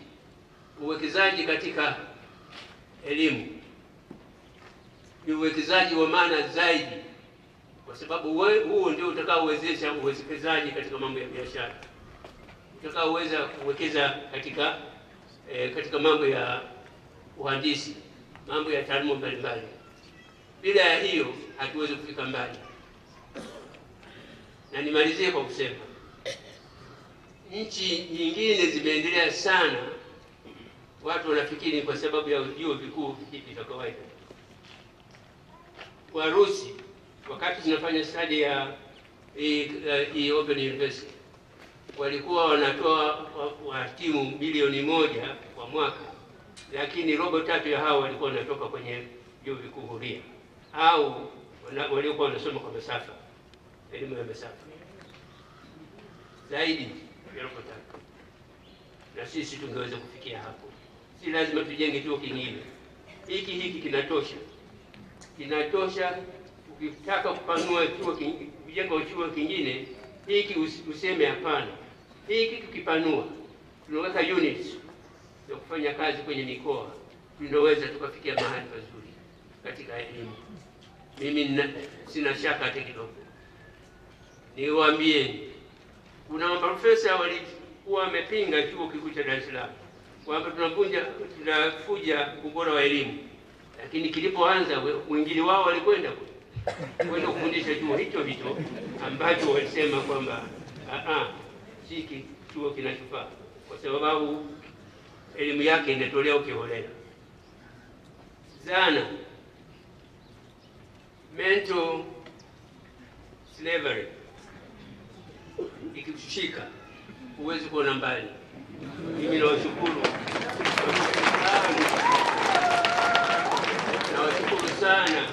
uwekezaji katika elimu ni uwekezaji wa maana zaidi, kwa sababu huo ndio utakaowezesha uwekezaji katika mambo ya biashara, utakaoweza kuwekeza katika mambo ya uhandisi, mambo ya taaluma mbalimbali. Bila ya hiyo hatuwezi kufika mbali. Na nimalizie kwa kusema nchi nyingine zimeendelea sana, watu wanafikiri kwa sababu ya vyuo vikuu hivi vya kawaida. Warusi wakati tunafanya study ya Open University walikuwa wanatoa wahitimu milioni 1 kwa mwaka, lakini robo tatu ya hao walikuwa wanatoka kwenye vyuo vikuu huria au waliokuwa wanasoma kwa masafa, elimu ya masafa, zaidi ya robo tatu. Na sisi tungeweza kufikia hapo. Si lazima tujenge chuo kingine. Hiki kinatosha. Ukitaka kupanua chuo kingine, kujenga chuo kingine, hiki useme hapana. Hiki tukipanua, tunaweka units ya kufanya kazi kwenye mikoa, tunaweza tukafikia mahali pazuri katika elimu. Mimi sina shaka hata kidogo. Niwaambie, kuna maprofesa walikuwa wamepinga chuo kikuu cha Dar es Salaam kwamba tunafuja ubora wa elimu, lakini kilipoanza wengine wao walikwenda kufundisha chuo hicho ambacho walisema kwamba hiki chuo kinachofaa kwa sababu elimu yake inatolewa kiholela. Zana mental slavery ikikushika huwezi kuona mbali. Mimi nawashukuru sana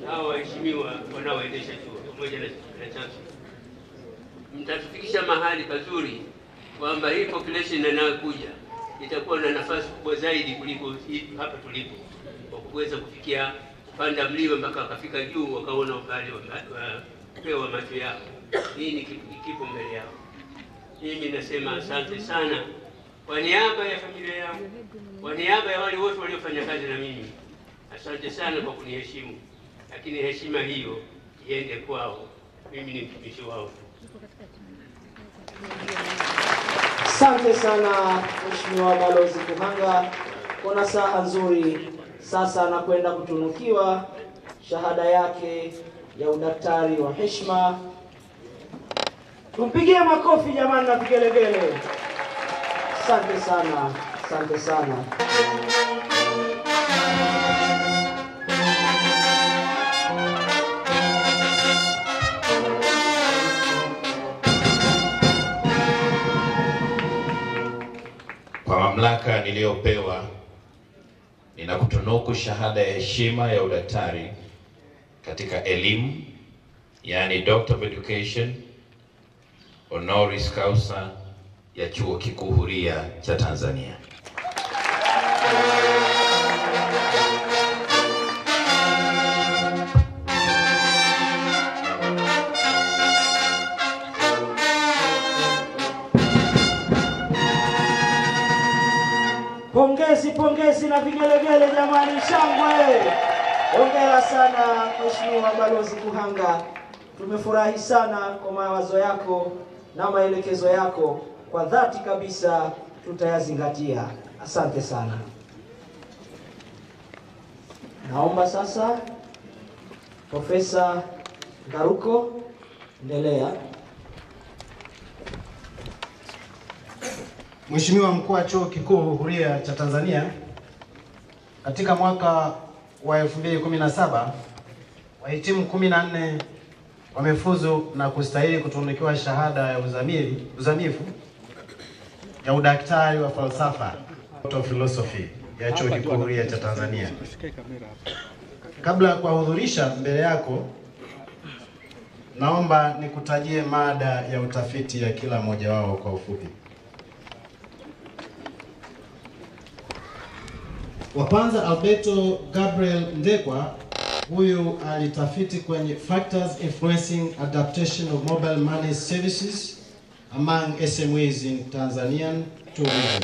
hao waheshimiwa wanaoendesha chuo pamoja na chanzo. mtatufikisha mahali pazuri kwamba hii population inayokuja itakuwa na nafasi kubwa zaidi kuliko hapa tulipo, kwa kuweza kufikia kupanda mlima mpaka wakafika juu wakaona umbali wa macho yao. Hii ni kipo mbele yao. Mimi nasema asante sana kwa niaba ya familia yangu, kwa niaba ya wale wote waliofanya kazi na mimi. Asante sana kwa kuniheshimu, lakini heshima hiyo iende kwao. Mimi ni mtumishi wao. Asante sana Mheshimiwa Balozi Kuhanga kwa nasaha nzuri. Sasa anakwenda kutunukiwa shahada yake ya udaktari wa heshima. Tumpigie makofi jamani na vigelegele. Asante sana, asante sana. Kwa mamlaka niliyopewa, ninakutunuku shahada ya heshima ya udaktari katika elimu, yani Doctor of Education honoris causa ya Chuo Kikuu Huria cha Tanzania. Pongezi na vigelegele jamani, shangwe. Hongera sana Mheshimiwa Balozi Kuhanga. Tumefurahi sana kwa mawazo yako na maelekezo yako, kwa dhati kabisa tutayazingatia. Asante sana. Naomba sasa Profesa Ngaruko, endelea. Mheshimiwa Mkuu wa Chuo Kikuu Huria cha Tanzania, katika mwaka wa 2017 wahitimu 14 wamefuzu na kustahili kutunukiwa shahada ya uzamivu ya udaktari wa falsafa of philosophy ya Chuo Kikuu Huria cha Tanzania. Kabla ya kuwahudhurisha mbele yako, naomba nikutajie mada ya utafiti ya kila mmoja wao kwa ufupi. Wa kwanza Alberto Gabriel Ndekwa, huyu alitafiti kwenye factors influencing adaptation of mobile money services among SMEs in Tanzanian tourism.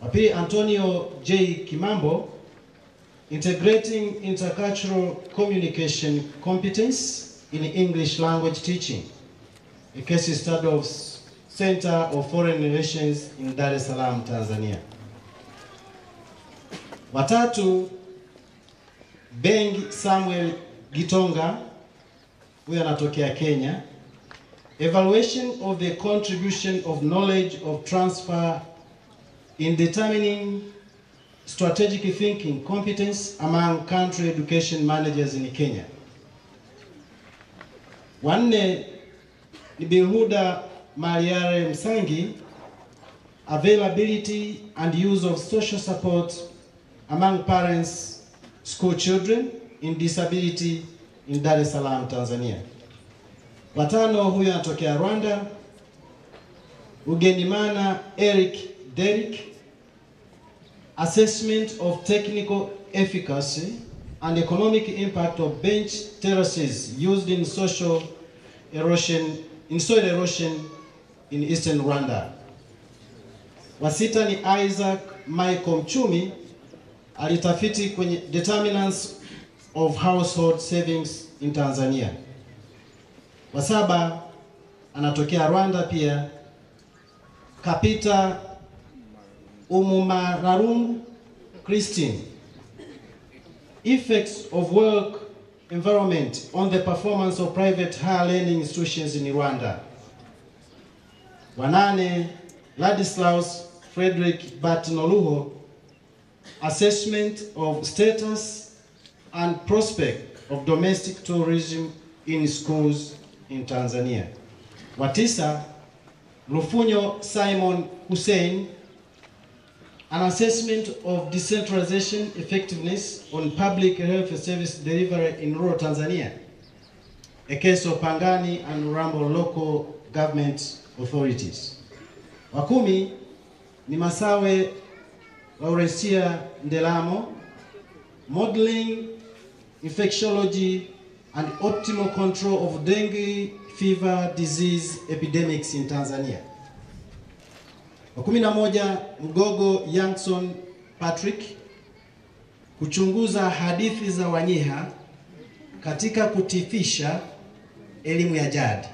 Wa pili Antonio J. Kimambo, integrating intercultural communication competence in English language teaching, a case study of Center of Foreign Relations in Dar es Salaam, Tanzania. Watatu Beng Samuel Gitonga, huyu anatokea Kenya, evaluation of the contribution of knowledge of transfer in determining strategic thinking competence among country education managers in Kenya. Wanne ni Bilhuda Mariare Msangi, availability and use of social support among parents, school children in disability in Dar es Salaam, Tanzania. Watano huyu anatokea Rwanda, Ugenimana Eric Derrick, assessment of technical efficacy and economic impact of bench terraces used in soil erosion in Eastern Rwanda. Wasita ni Isaac Michael Mchumi, alitafiti kwenye determinants of household savings in Tanzania. Wasaba anatokea Rwanda pia, Kapita Umumararum Christine, effects of work environment on the performance of private higher learning institutions in Rwanda. Wanane Ladislaus Frederick Batnoluho, assessment of status and prospect of domestic tourism in schools in Tanzania. Watisa Lufunyo Simon Hussein, an assessment of decentralization effectiveness on public health service delivery in rural Tanzania. Ekeso Pangani and Urambo Local Government Authorities. Wa 10 ni Masawe Laurencia Ndelamo, Modeling Infectiology and Optimal Control of Dengue Fever Disease Epidemics in Tanzania. Wa 11 Mgogo Youngson Patrick, kuchunguza hadithi za Wanyiha katika kutifisha elimu ya jadi.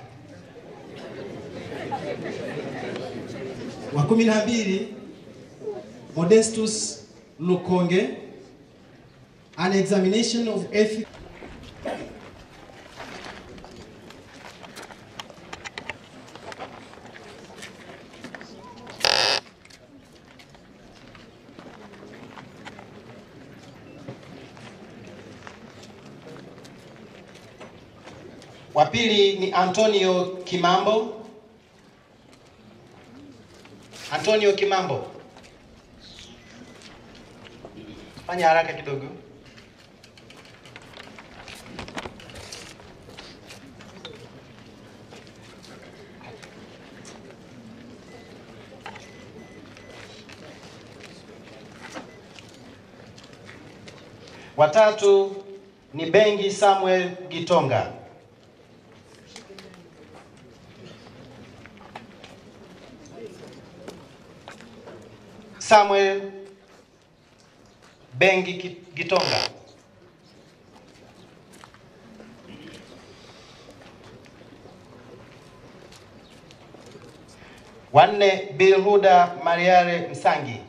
Wa 12 Modestus Lukonge, an examination of ethics. Wa pili ni Antonio Kimambo. Antonio Kimambo, fanya haraka kidogo. Wa tatu ni Bengi Samuel Gitonga. Samuel Bengi Gitonga. Wa 4 Bilhuda Mariare Msangi.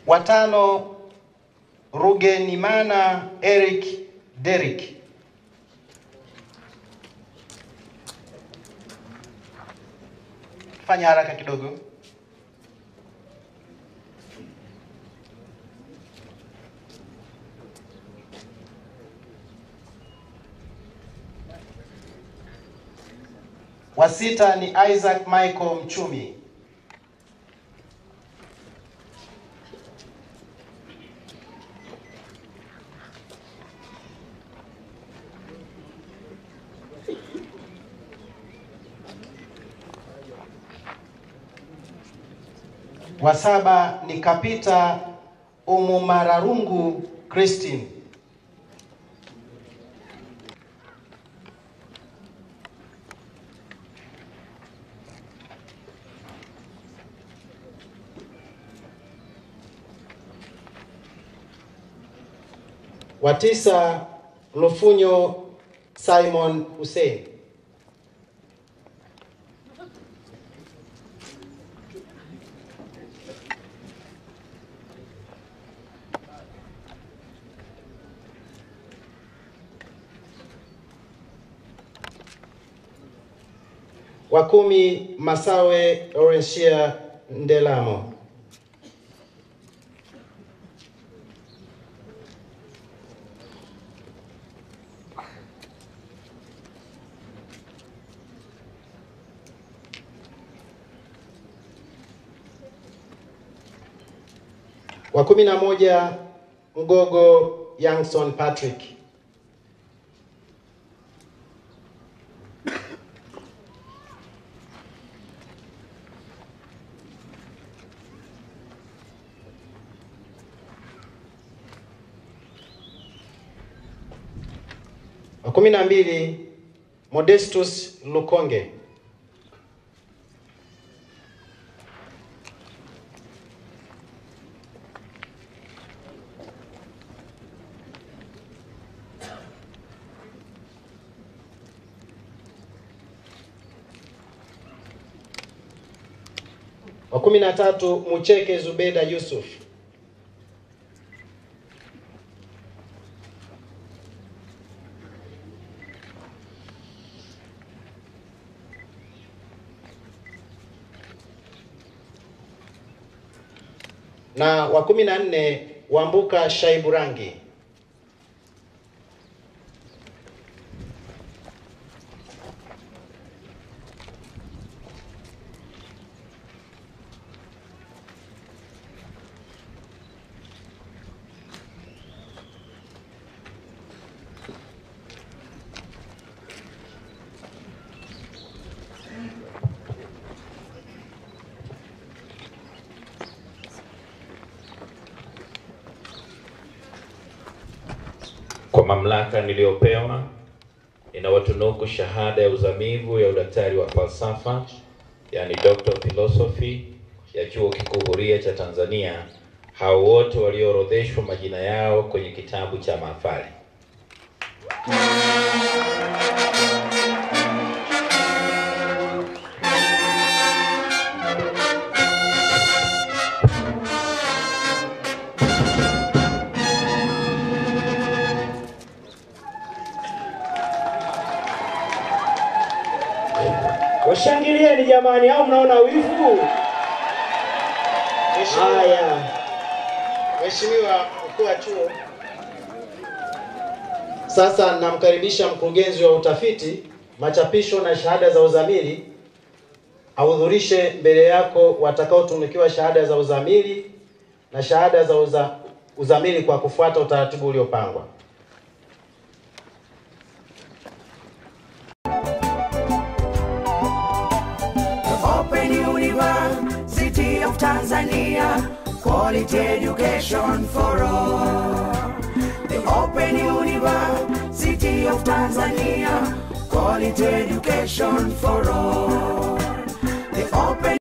Wa 5 Rugenimana Eric Derrick. Fanya haraka kidogo. Wa 6 ni Isaac Michael Mchumi. Wa 7 ni Kapita Umumararungu Christine. Wa 9 Lufunyo Simon Hussein. Wa 10 Masawe Laurencia Ndelamo. Wa 11 Mgogo Youngson Patrick. Wa 12 Modestus Lukonge. Wa 13 Mucheke Zubeda Yusuf. Na wa 14 Wambuka Shaiburangi. Kwa mamlaka niliyopewa, ninawatunuku shahada ya uzamivu ya udaktari wa falsafa, yani Doctor of Philosophy ya Chuo Kikuu Huria cha Tanzania, hao wote walioorodheshwa majina yao kwenye kitabu cha mahafali. Washangilieni jamani, au mnaona wivu? Haya. Mheshimiwa mkuu wa chuo, sasa namkaribisha mkurugenzi wa utafiti, machapisho na shahada za uzamili ahudhurishe mbele yako watakaotunukiwa shahada za uzamili na shahada za uzamili kwa kufuata utaratibu uliopangwa. Open University of Tanzania, quality education for all. The Open University of Tanzania, quality education for all. The Open